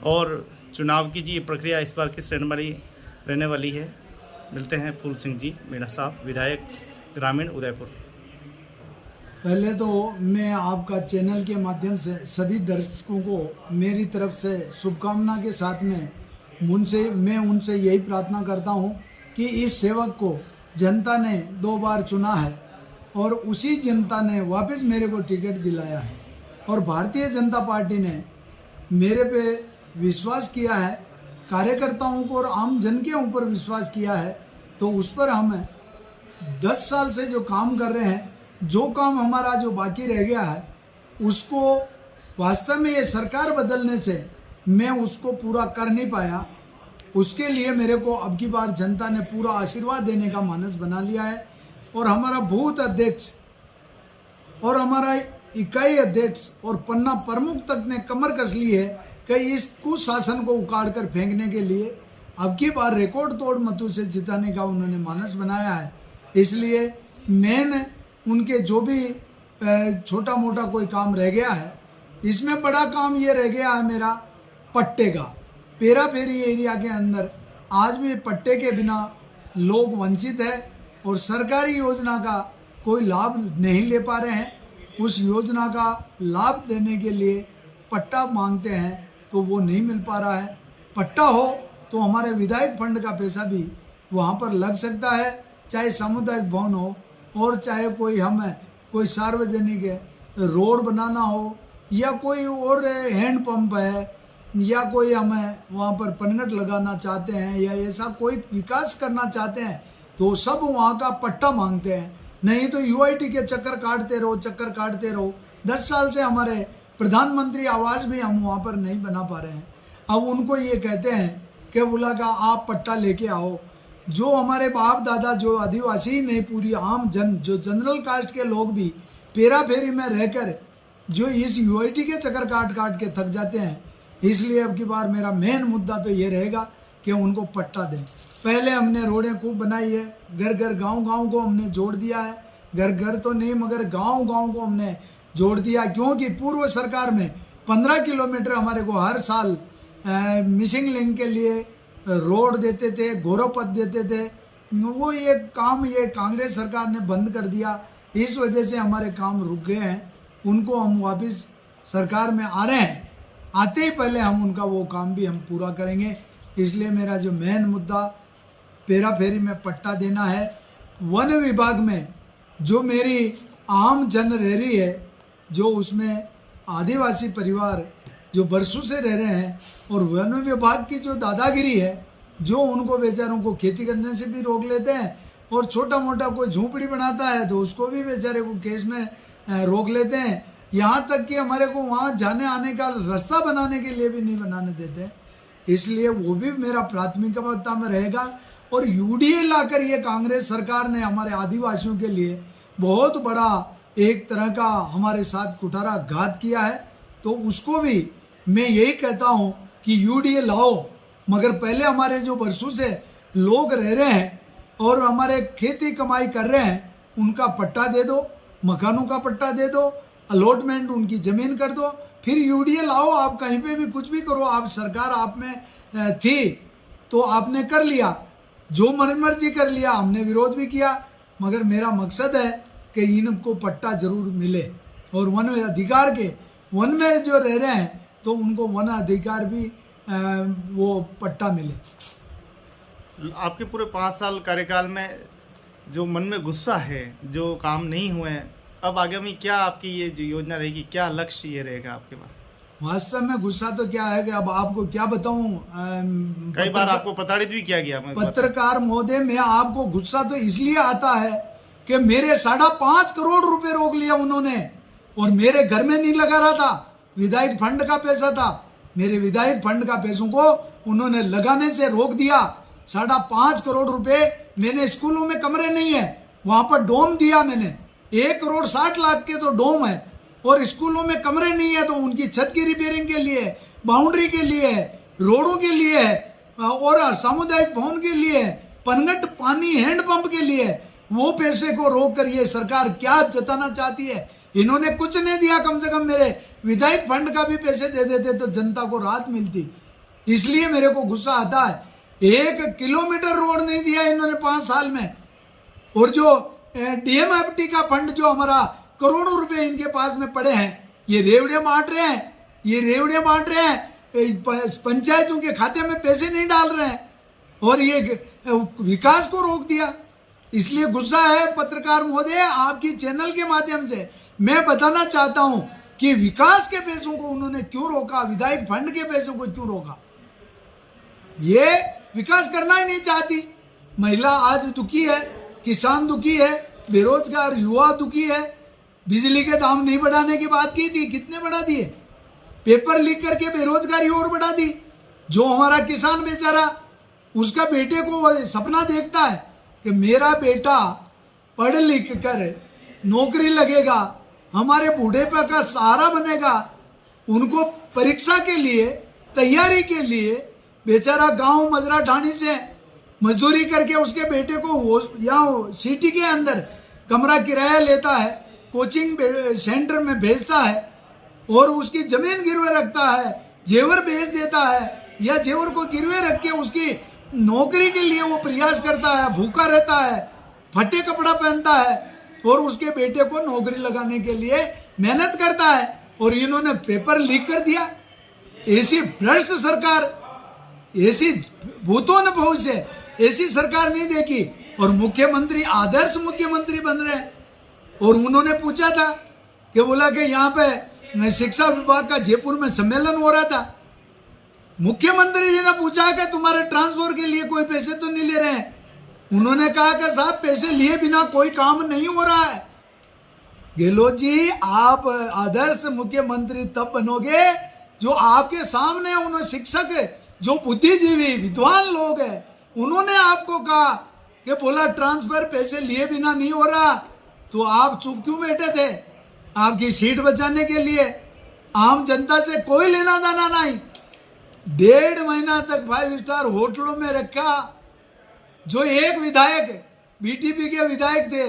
और चुनाव की जी प्रक्रिया इस बार किस रहने वाली है। मिलते हैं फूल सिंह जी मीणा साहब, विधायक ग्रामीण उदयपुर। पहले तो मैं आपका चैनल के माध्यम से सभी दर्शकों को मेरी तरफ से शुभकामना के साथ में मैं उनसे यही प्रार्थना करता हूं कि इस सेवक को जनता ने 2 बार चुना है और उसी जनता ने वापस मेरे को टिकट दिलाया है और भारतीय जनता पार्टी ने मेरे पे विश्वास किया है, कार्यकर्ताओं को और आम जन के ऊपर विश्वास किया है। तो उस पर हम 10 साल से जो काम कर रहे हैं, जो काम हमारा जो बाकी रह गया है उसको वास्तव में ये सरकार बदलने से मैं उसको पूरा कर नहीं पाया। उसके लिए मेरे को अब की बार जनता ने पूरा आशीर्वाद देने का मानस बना लिया है और हमारा बूथ अध्यक्ष और हमारा इकाई अध्यक्ष और पन्ना प्रमुख तक ने कमर कस ली है कि इस कुशासन को उखाड़ कर फेंकने के लिए अब की बार रिकॉर्ड तोड़ मतों से जिताने का उन्होंने मानस बनाया है। इसलिए मैंने उनके जो भी छोटा मोटा कोई काम रह गया है, इसमें बड़ा काम ये रह गया है मेरा पट्टे का। पेरा फेरी एरिया के अंदर आज भी पट्टे के बिना लोग वंचित है और सरकारी योजना का कोई लाभ नहीं ले पा रहे हैं। उस योजना का लाभ देने के लिए पट्टा मांगते हैं तो वो नहीं मिल पा रहा है। पट्टा हो तो हमारे विधायक फंड का पैसा भी वहाँ पर लग सकता है, चाहे सामुदायिक भवन हो और चाहे कोई सार्वजनिक रोड बनाना हो या कोई और हैंड पंप है या कोई हमें वहाँ पर पनघट लगाना चाहते हैं या ऐसा कोई विकास करना चाहते हैं तो सब वहाँ का पट्टा मांगते हैं। नहीं तो यूआईटी के चक्कर काटते रहो। 10 साल से हमारे प्रधानमंत्री आवास भी हम वहाँ पर नहीं बना पा रहे हैं। अब उनको ये कहते हैं कि बोला का आप पट्टा लेके आओ। जो हमारे बाप दादा जो आदिवासी नहीं, पूरी आम जन जो जनरल कास्ट के लोग भी पेरा फेरी में रहकर जो इस यूआईटी के चक्कर काट के थक जाते हैं। इसलिए अब की बार मेरा मेन मुद्दा तो ये रहेगा कि उनको पट्टा दें। पहले हमने रोडें खूब बनाई है, घर गांव को हमने जोड़ दिया है। घर तो नहीं मगर गांव को हमने जोड़ दिया, क्योंकि पूर्व सरकार में 15 किलोमीटर हमारे को हर साल मिसिंग लिंक के लिए रोड देते थे, गौरवपथ देते थे। वो ये काम कांग्रेस सरकार ने बंद कर दिया। इस वजह से हमारे काम रुक गए हैं। उनको हम वापस सरकार में आ रहे हैं, आते ही पहले हम उनका वो काम भी हम पूरा करेंगे। इसलिए मेरा जो मेन मुद्दा पेरा फेरी में पट्टा देना है। वन विभाग में जो मेरी आम जन रह रही है, जो उसमें आदिवासी परिवार जो बरसों से रह रहे हैं और वन विभाग की जो दादागिरी है, जो उनको बेचारों को खेती करने से भी रोक लेते हैं और छोटा मोटा कोई झोपड़ी बनाता है तो उसको भी बेचारे को केस में रोक लेते हैं। यहाँ तक कि हमारे को वहाँ जाने आने का रास्ता बनाने के लिए भी नहीं बनाने देते। इसलिए वो भी मेरा प्राथमिकता में रहेगा। और यूडीए लाकर ये कांग्रेस सरकार ने हमारे आदिवासियों के लिए बहुत बड़ा एक तरह का हमारे साथ कुठारा घात किया है, तो उसको भी मैं यही कहता हूं कि यूडीए लाओ, मगर पहले हमारे जो बरसों से लोग रह रहे हैं और हमारे खेती कमाई कर रहे हैं उनका पट्टा दे दो, मकानों का पट्टा दे दो, अलॉटमेंट उनकी ज़मीन कर दो, फिर यूडीए लाओ। आप कहीं पे भी कुछ भी करो, आप सरकार आप में थी तो आपने कर लिया, जो मर्जी कर लिया, हमने विरोध भी किया, मगर मेरा मकसद है कि इनको पट्टा जरूर मिले और वन अधिकार के वन में जो रह रहे हैं तो उनको वन अधिकार भी वो पट्टा मिले। आपके पूरे 5 साल कार्यकाल में जो मन में गुस्सा है, जो काम नहीं हुए, अब आगामी क्या आपकी ये जो योजना रहेगी, क्या लक्ष्य ये रहेगा आपके पास? वास्तव में गुस्सा तो क्या है कि अब आपको क्या बताऊं, कई बार आपको प्रताड़ित भी किया गया। पत्रकार महोदय, मैं आपको गुस्सा तो इसलिए आता है कि मेरे 5.5 करोड़ रुपए रोक लिया उन्होंने और मेरे घर में नहीं लगा रहा था, विधायक फंड का पैसा था, मेरे विधायक फंड का पैसों को उन्होंने लगाने से रोक दिया। 5.5 करोड़ रुपए, मैंने स्कूलों में कमरे नहीं है, वहां पर डोम दिया मैंने, 1 करोड़ 60 लाख के तो डोम है और स्कूलों में कमरे नहीं है तो उनकी छत की रिपेयरिंग के लिए, बाउंड्री के लिए, रोडों के लिए और सामुदायिक भवन के लिए, पनघट पानी हैंडपंप के लिए, वो पैसे को रोक कर ये सरकार क्या जताना चाहती है? इन्होंने कुछ नहीं दिया, कम से कम मेरे विधायक फंड का भी पैसे दे देते तो जनता को राहत मिलती। इसलिए मेरे को गुस्सा आता है। 1 किलोमीटर रोड नहीं दिया इन्होंने 5 साल में। और जो डीएमएफटी का फंड जो हमारा करोड़ों रुपए इनके पास में पड़े हैं, ये रेवड़ियां बांट रहे हैं, ये रेवड़ियां बांट रहे हैं, पंचायतों के खाते में पैसे नहीं डाल रहे हैं और ये विकास को रोक दिया। इसलिए गुस्सा है पत्रकार महोदय, आपकी चैनल के माध्यम से मैं बताना चाहता हूं कि विकास के पैसों को उन्होंने क्यों रोका, विधायक फंड के पैसों को क्यों रोका? ये विकास करना ही नहीं चाहती। महिला आज दुखी है, किसान दुखी है, बेरोजगार युवा दुखी है। बिजली के दाम नहीं बढ़ाने की बात की थी, कितने बढ़ा दिए? पेपर लीक करके बेरोजगारी और बढ़ा दी। जो हमारा किसान बेचारा, उसका बेटे को सपना देखता है कि मेरा बेटा पढ़ लिख कर नौकरी लगेगा, हमारे बूढ़ेपा का सहारा बनेगा, उनको परीक्षा के लिए, तैयारी के लिए बेचारा गांव मजरा ढाणी से मजदूरी करके उसके बेटे को यहाँ सिटी के अंदर कमरा किराया लेता है, कोचिंग सेंटर में भेजता है और उसकी जमीन गिरवे रखता है, जेवर बेच देता है या जेवर को गिरवे रख के उसकी नौकरी के लिए वो प्रयास करता है, भूखा रहता है, फटे कपड़ा पहनता है और उसके बेटे को नौकरी लगाने के लिए मेहनत करता है और इन्होंने पेपर लीक कर दिया। ऐसी भ्रष्ट सरकार, ऐसी भूतों ने बहुत से ऐसी सरकार नहीं देखी। और मुख्यमंत्री आदर्श मुख्यमंत्री बन रहे हैं। और उन्होंने पूछा था कि बोला कि यहाँ पे शिक्षा विभाग का जयपुर में सम्मेलन हो रहा था, मुख्यमंत्री जी ने पूछा कि तुम्हारे ट्रांसफर के लिए कोई पैसे तो नहीं ले रहे हैं? उन्होंने कहा कि साहब पैसे लिए बिना कोई काम नहीं हो रहा है। गहलोत जी, आप आदर्श मुख्यमंत्री तब बनोगे जो आपके सामने उन्होंने शिक्षक, जो बुद्धिजीवी विद्वान लोग हैं, उन्होंने आपको कहा कि बोला ट्रांसफर पैसे लिए बिना नहीं हो रहा, तो आप चुप क्यों बैठे थे? आपकी सीट बचाने के लिए आम जनता से कोई लेना देना नहीं। 1.5 महीना तक 5 स्टार होटलों में रखा। जो एक विधायक बीटीपी के विधायक थे,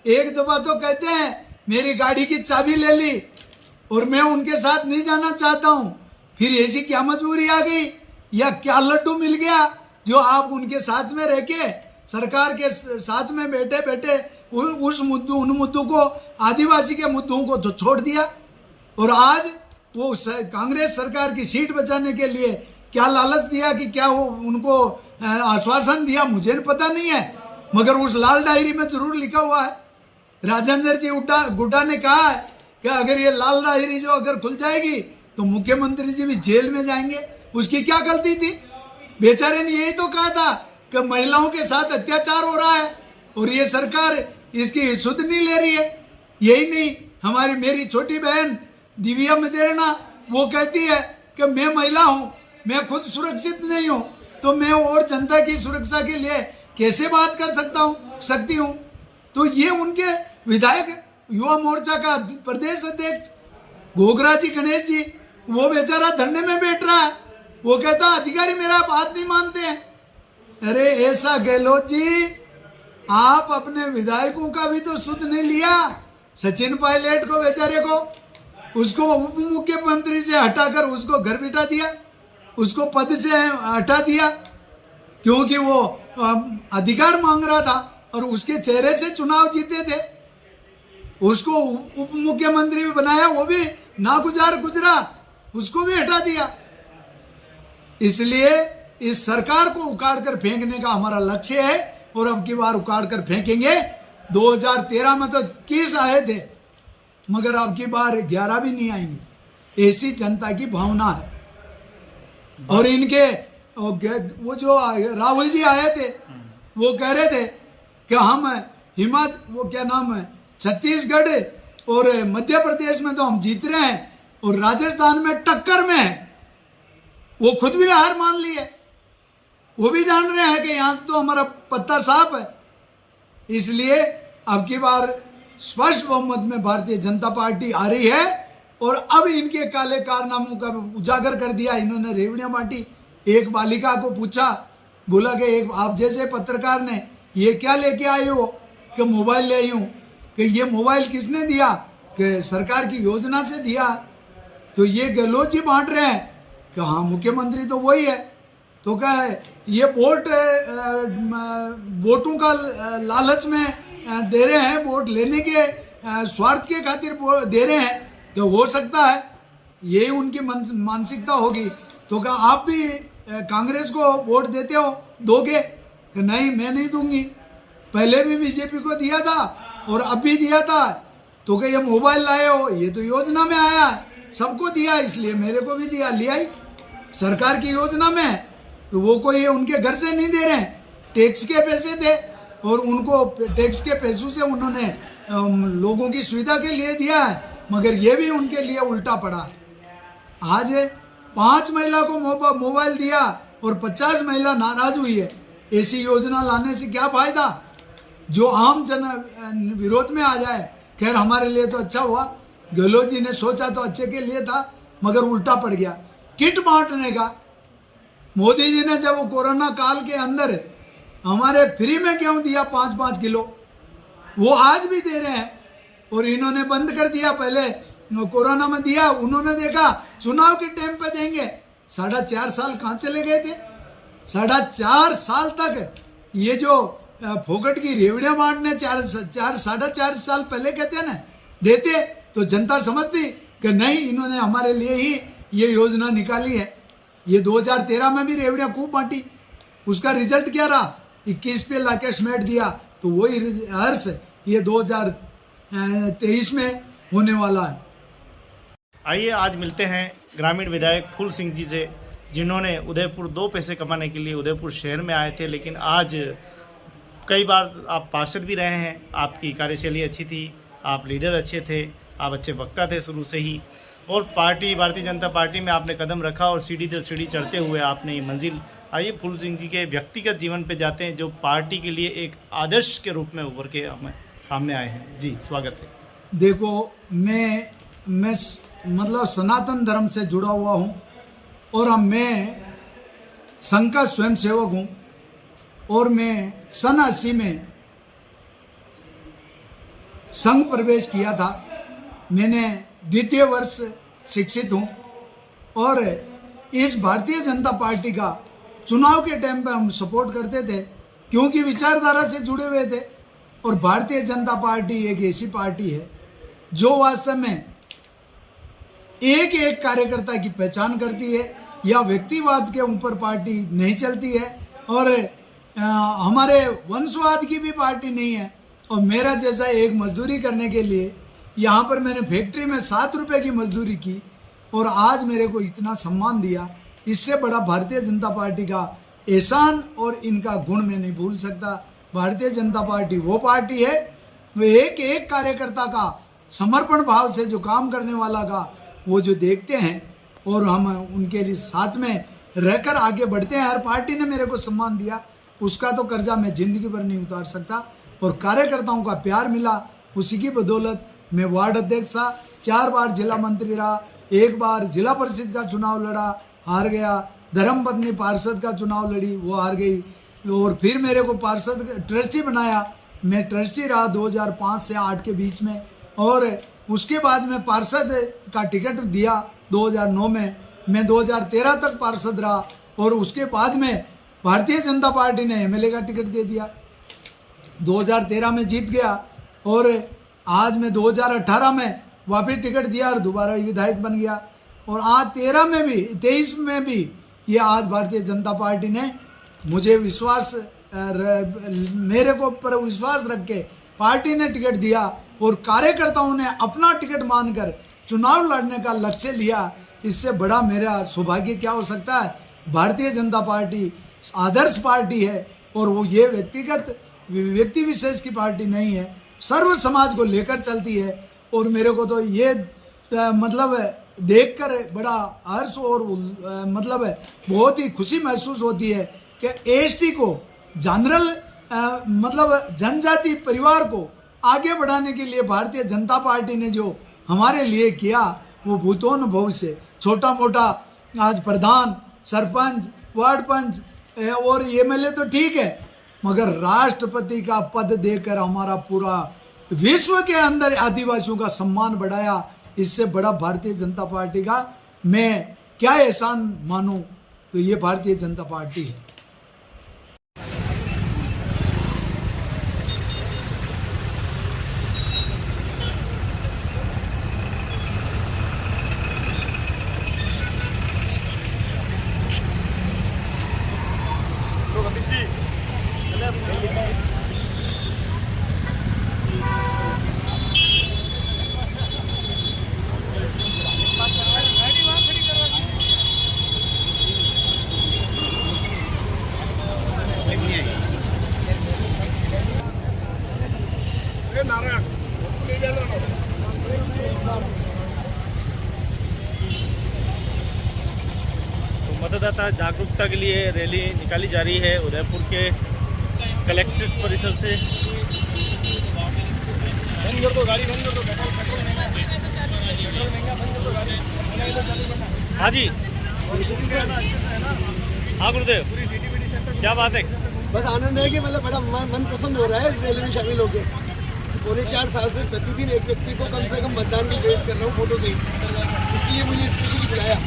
एक दफा तो कहते हैं मेरी गाड़ी की चाबी ले ली और मैं उनके साथ नहीं जाना चाहता हूं। फिर ऐसी क्या मजबूरी आ गई या क्या लड्डू मिल गया जो आप उनके साथ में रह के सरकार के साथ में बैठे बैठे उन मुद्दों को, आदिवासी के मुद्दों को तो छोड़ दिया। और आज वो कांग्रेस सरकार की सीट बचाने के लिए क्या लालच दिया कि क्या वो उनको आश्वासन दिया, मुझे पता नहीं है, मगर उस लाल डायरी में जरूर लिखा हुआ है। राजेंद्र जी गुड्डा ने कहा है कि अगर ये लाल डायरी जो अगर खुल जाएगी तो मुख्यमंत्री जी भी जेल में जाएंगे। उसकी क्या गलती थी? बेचारे ने यही तो कहा था कि महिलाओं के साथ अत्याचार हो रहा है और ये सरकार इसकी सुध नहीं ले रही है। यही नहीं, हमारी मेरी छोटी बहन दिव्या मदेरणा वो कहती है कि मैं महिला हूं, मैं खुद सुरक्षित नहीं हूं, तो मैं और जनता की सुरक्षा के लिए कैसे बात कर सकती हूं। तो ये उनके विधायक युवा मोर्चा का प्रदेश अध्यक्ष घोगरा जी, गणेश जी, वो बेचारा धरने में बैठ रहा है, वो कहता अधिकारी मेरा बात नहीं मानते हैं। अरे ऐसा गहलोत जी, आप अपने विधायकों का भी तो सुध नहीं लिया। सचिन पायलट को बेचारे को, उसको उप मुख्यमंत्री से हटाकर उसको घर बिठा दिया, उसको पद से हटा दिया, क्योंकि वो अधिकार मांग रहा था और उसके चेहरे से चुनाव जीते थे। उसको उप मुख्यमंत्री भी बनाया, वो भी नागुजार गुजरा, उसको भी हटा दिया। इसलिए इस सरकार को उखाड़ कर फेंकने का हमारा लक्ष्य है और अब की बार उखाड़ कर फेंकेंगे। 2013 में तो 21 आए थे, मगर अब की बार 11 भी नहीं आएंगे, ऐसी जनता की भावना है। और इनके वो जो राहुल जी आए थे, वो कह रहे थे कि हम वो क्या नाम है, छत्तीसगढ़ और मध्य प्रदेश में तो हम जीत रहे हैं और राजस्थान में टक्कर में है। वो खुद भी हार मान लिए, वो भी जान रहे हैं कि यहां से तो हमारा पत्ता साफ है। इसलिए अब की बार स्पष्ट बहुमत में भारतीय जनता पार्टी आ रही है और अब इनके काले कारनामों का उजागर कर दिया। इन्होंने रेवड़ियां बांटी। एक बालिका को पूछा, बोला कि एक आप जैसे पत्रकार ने ये क्या लेके आए हो, कि मोबाइल ले आई हूं। कि ये मोबाइल किसने दिया, कि सरकार की योजना से दिया। तो ये गहलोत जी बांट रहे हैं कि हाँ मुख्यमंत्री तो वही है। तो क्या है, ये वोटों का लालच में दे रहे हैं, वोट लेने के स्वार्थ के खातिर दे रहे हैं। तो हो सकता है यही उनकी मानसिकता होगी। तो क्या आप भी कांग्रेस को वोट देते हो, दोगे? कि नहीं, मैं नहीं दूंगी, पहले भी बीजेपी को दिया था और अब भी दिया था। तो क्या ये मोबाइल लाए हो, ये तो योजना में आया है, सबको दिया, इसलिए मेरे को भी दिया, लिया ही, सरकार की योजना में है। तो वो कोई उनके घर से नहीं दे रहे हैं, टैक्स के पैसे थे और उनको टैक्स के पैसों से उन्होंने लोगों की सुविधा के लिए दिया है, मगर ये भी उनके लिए उल्टा पड़ा। आज 5 महिला को मोबाइल दिया और 50 महिला नाराज हुई है। ऐसी योजना लाने से क्या फायदा, जो आम जन विरोध में आ जाए। खैर हमारे लिए तो अच्छा हुआ, गहलोत जी ने सोचा तो अच्छे के लिए था, मगर उल्टा पड़ गया। किट बांटने का मोदी जी ने जब कोरोना काल के अंदर हमारे फ्री में गेहूं दिया 5-5 किलो, वो आज भी दे रहे हैं और इन्होंने बंद कर दिया। पहले कोरोना में दिया, उन्होंने देखा चुनाव के टाइम पे देंगे। 4.5 साल कहाँ चले गए थे? 4.5 साल तक ये जो फोकट की रेवड़ियां बांटने 4.5 साल पहले कहते हैं ना, देते तो जनता समझती कि नहीं, इन्होंने हमारे लिए ही ये योजना निकाली है। ये 2013 में भी रेवड़ियां खूब बांटी, उसका रिजल्ट क्या रहा? 21 पे लाके समेट दिया। तो वही हर्ष ये 2023 में होने वाला है। आइए आज मिलते हैं ग्रामीण विधायक फूल सिंह जी से, जिन्होंने उदयपुर 2 पैसे कमाने के लिए उदयपुर शहर में आए थे, लेकिन आज कई बार आप पार्षद भी रहे हैं, आपकी कार्यशैली अच्छी थी, आप लीडर अच्छे थे, आप अच्छे वक्ता थे शुरू से ही, और पार्टी भारतीय जनता पार्टी में आपने कदम रखा और सीढ़ी दर सीढ़ी चढ़ते हुए आपने ये मंजिल। आइए फूल सिंह जी के व्यक्तिगत जीवन पे जाते हैं, जो पार्टी के लिए एक आदर्श के रूप में उभर के हमें सामने आए हैं। जी स्वागत है। देखो, मैं मतलब सनातन धर्म से जुड़ा हुआ हूँ और मैं संघ का स्वयंसेवक हूँ और मैं सन 80 में संघ प्रवेश किया था। मैंने 2य वर्ष शिक्षित हूँ और इस भारतीय जनता पार्टी का चुनाव के टाइम पे हम सपोर्ट करते थे, क्योंकि विचारधारा से जुड़े हुए थे। और भारतीय जनता पार्टी एक ऐसी पार्टी है जो वास्तव में एक एक कार्यकर्ता की पहचान करती है, या व्यक्तिवाद के ऊपर पार्टी नहीं चलती है, और हमारे वंशवाद की भी पार्टी नहीं है। और मेरा जैसा एक मजदूरी करने के लिए यहाँ पर मैंने फैक्ट्री में 7 रुपए की मजदूरी की और आज मेरे को इतना सम्मान दिया, इससे बड़ा भारतीय जनता पार्टी का एहसान और इनका गुण मैं नहीं भूल सकता। भारतीय जनता पार्टी वो पार्टी है, वो एक एक कार्यकर्ता का समर्पण भाव से जो काम करने वाला का वो जो देखते हैं और हम उनके लिए साथ में रहकर आगे बढ़ते हैं। हर पार्टी ने मेरे को सम्मान दिया, उसका तो कर्जा मैं जिंदगी भर नहीं उतार सकता। और कार्यकर्ताओं का प्यार मिला, उसी की बदौलत मैं वार्ड अध्यक्ष था, 4 बार जिला मंत्री रहा एक बार जिला परिषद का चुनाव लड़ा, हार गया। धर्मपत्नी पार्षद का चुनाव लड़ी, वो हार गई। और फिर मेरे को पार्षद ट्रस्टी बनाया, मैं ट्रस्टी रहा 2005 से 8 के बीच में। और उसके बाद में पार्षद का टिकट दिया 2009 में, मैं 2013 तक पार्षद रहा। और उसके बाद में भारतीय जनता पार्टी ने एमएलए का टिकट दे दिया, 2013 में जीत गया। और आज मैं 2018 में वापिस टिकट दिया और दोबारा विधायक बन गया। और आज 23 में भी ये आज भारतीय जनता पार्टी ने मुझे विश्वास, मेरे को पर विश्वास रख के पार्टी ने टिकट दिया और कार्यकर्ताओं ने अपना टिकट मानकर चुनाव लड़ने का लक्ष्य लिया। इससे बड़ा मेरा सौभाग्य क्या हो सकता है। भारतीय जनता पार्टी आदर्श पार्टी है और वो ये व्यक्ति विशेष की पार्टी नहीं है, सर्व समाज को लेकर चलती है। और मेरे को तो ये मतलब देखकर बड़ा हर्ष और मतलब बहुत ही खुशी महसूस होती है कि एसटी को जनरल मतलब जनजाति परिवार को आगे बढ़ाने के लिए भारतीय जनता पार्टी ने जो हमारे लिए किया वो भूतों भविष्य। छोटा मोटा आज प्रधान, सरपंच, वार्ड पंच और एमएलए तो ठीक है, मगर राष्ट्रपति का पद देकर हमारा पूरा विश्व के अंदर आदिवासियों का सम्मान बढ़ाया। इससे बड़ा भारतीय जनता पार्टी का मैं क्या एहसान मानूं, तो ये भारतीय जनता पार्टी है। मतदाता जागरूकता के लिए रैली निकाली जा रही है उदयपुर के कलेक्ट्रेट परिसर से। हाँ जी, हाँ गुरुदेव, क्या बात है? बस आनंद है कि मतलब बड़ा मन पसंद हो रहा है इस रैली में शामिल होकर। पौने 4 साल से प्रतिदिन एक व्यक्ति को कम से कम मतदान की वेट कर रहा हूँ फोटो से, इसके लिए मुझे स्पेशली बुलाया।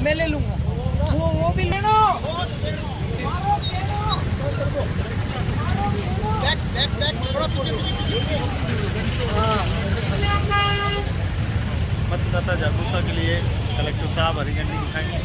मैं ले लूंगा, वो भी लेना। मतदाता जागरूकता के लिए कलेक्टर साहब हरी झंडी दिखाएंगे।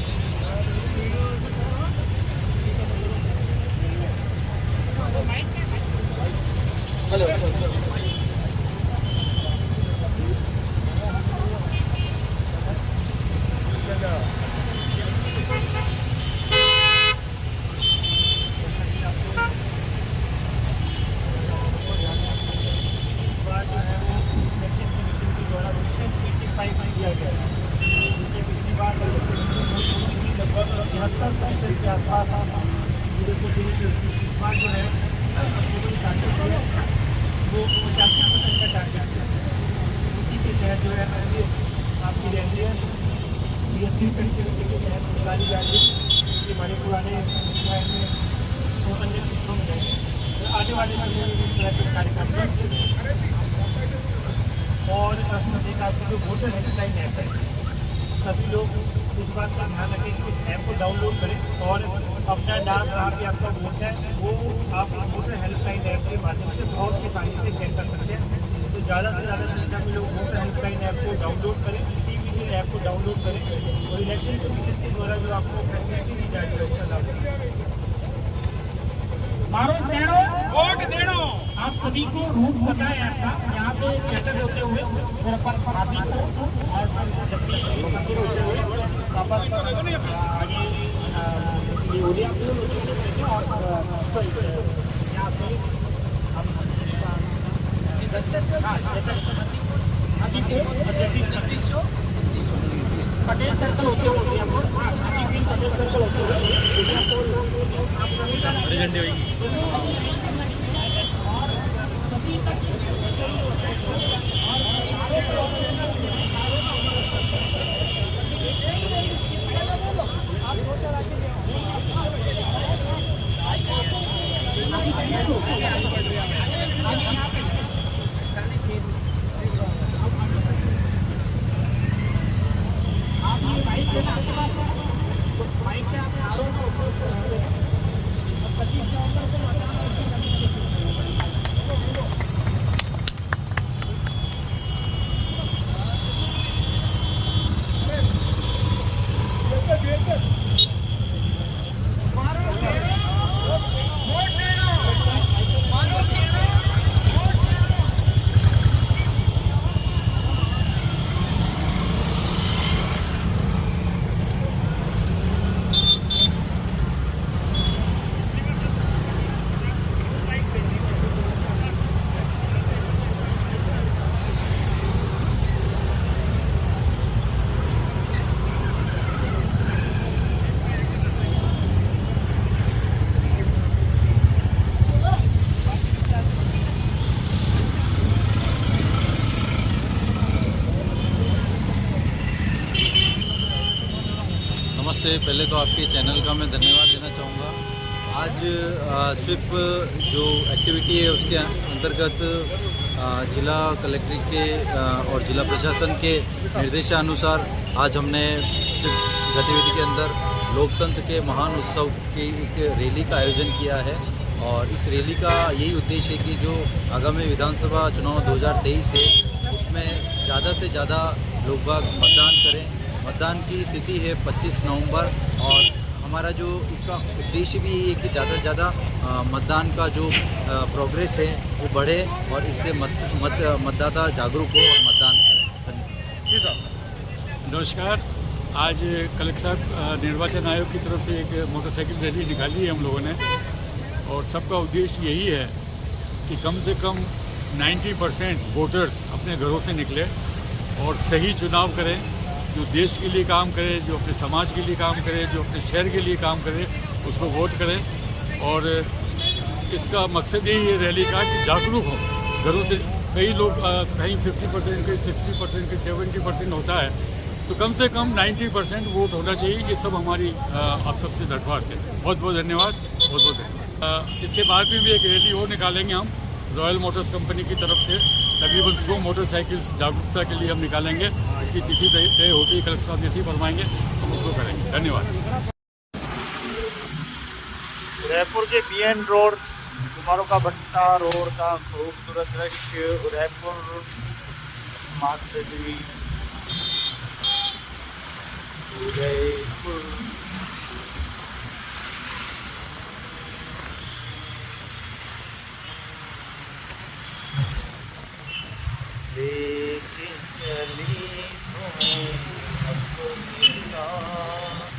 आने वाले और जो वोटर हेल्पलाइन ऐप है, सभी लोग इस बात का ध्यान रखें कि इस ऐप को डाउनलोड करें और अपना नाम जहाँ भी आपका वोट है वो आप वोटर हेल्पलाइन ऐप के माध्यम से बहुत आसानी से चेक कर सकते हैं। ज़्यादा से ज़्यादा संख्या में लोग वोटर हेल्पलाइन ऐप को डाउनलोड करें, CVजिल ऐप को डाउनलोड करें और इलेक्शन कमीशन के द्वारा जो आपको फैसिलिटी दी जाएगी उसका लाभ उठाएं। मारो देनो वोट देनो। आप सभी को रूट पता है आपका, यहाँ से चैटर होते हुए पर भाभी को और जब भी होते हुए वापस आगे ओलिया और यहाँ पे पटेल सर्कल होते हुए पटेल सर्कल होते नमस्ते। पहले तो आपके चैनल का मैं धन्यवाद देना चाहूँगा। आज स्विप जो एक्टिविटी है उसके अंतर्गत जिला कलेक्ट्रेट के और जिला प्रशासन के निर्देशानुसार आज हमने स्विप गतिविधि के अंदर लोकतंत्र के महान उत्सव की एक रैली का आयोजन किया है और इस रैली का यही उद्देश्य है कि जो आगामी विधानसभा चुनाव 2023 है उसमें ज़्यादा से ज़्यादा लोग मतदान करें। मतदान की तिथि है 25 नवंबर और हमारा जो इसका उद्देश्य भी है कि ज़्यादा से ज़्यादा मतदान का जो प्रोग्रेस है वो बढ़े और इससे मतदाता जागरूक हो और मतदान करें। नमस्कार। आज कलेक्टर साहब निर्वाचन आयोग की तरफ से एक मोटरसाइकिल रैली निकाली है हम लोगों ने और सबका उद्देश्य यही है कि कम से कम 90% वोटर्स अपने घरों से निकले और सही चुनाव करें, जो देश के लिए काम करे, जो अपने समाज के लिए काम करे, जो अपने शहर के लिए काम करे उसको वोट करें। और इसका मकसद यही है रैली का कि जागरूक हो घरों से। कई लोग कहीं 50%, कहीं 60%, कहीं 70% होता है, तो कम से कम 90% वोट होना चाहिए। ये सब हमारी आप सबसे दरख्वास्त है। बहुत बहुत धन्यवाद, बहुत बहुत धन्यवाद। इसके बाद भी एक रैली और निकालेंगे हम रॉयल मोटर्स कंपनी की तरफ से, तकरीबन 100 मोटरसाइकिल्स जागरूकता के लिए हम निकालेंगे। इसकी तिथि तय होती है, कलेक्टर साहब जैसे ही फरमाएंगे हम उसको करेंगे। धन्यवाद। उदयपुर के BN रोड, कुमारों का भट्टा रोड का खूबसूरत दृश्य। Udaipur smart city, Udaipur. लेके चली तुम्हें अपने साथ,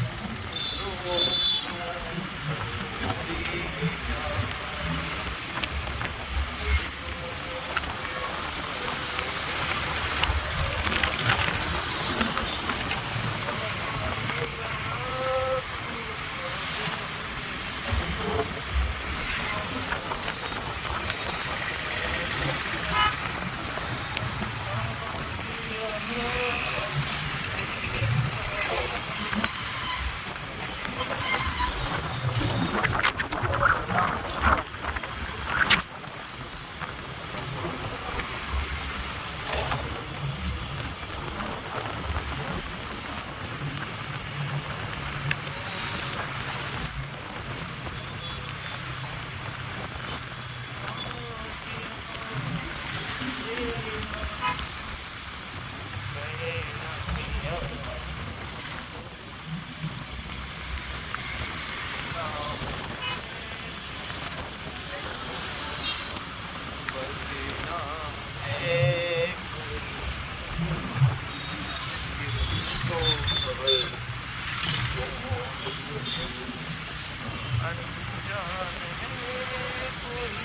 अनजान है कोई,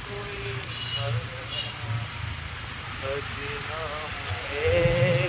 कोई सजना है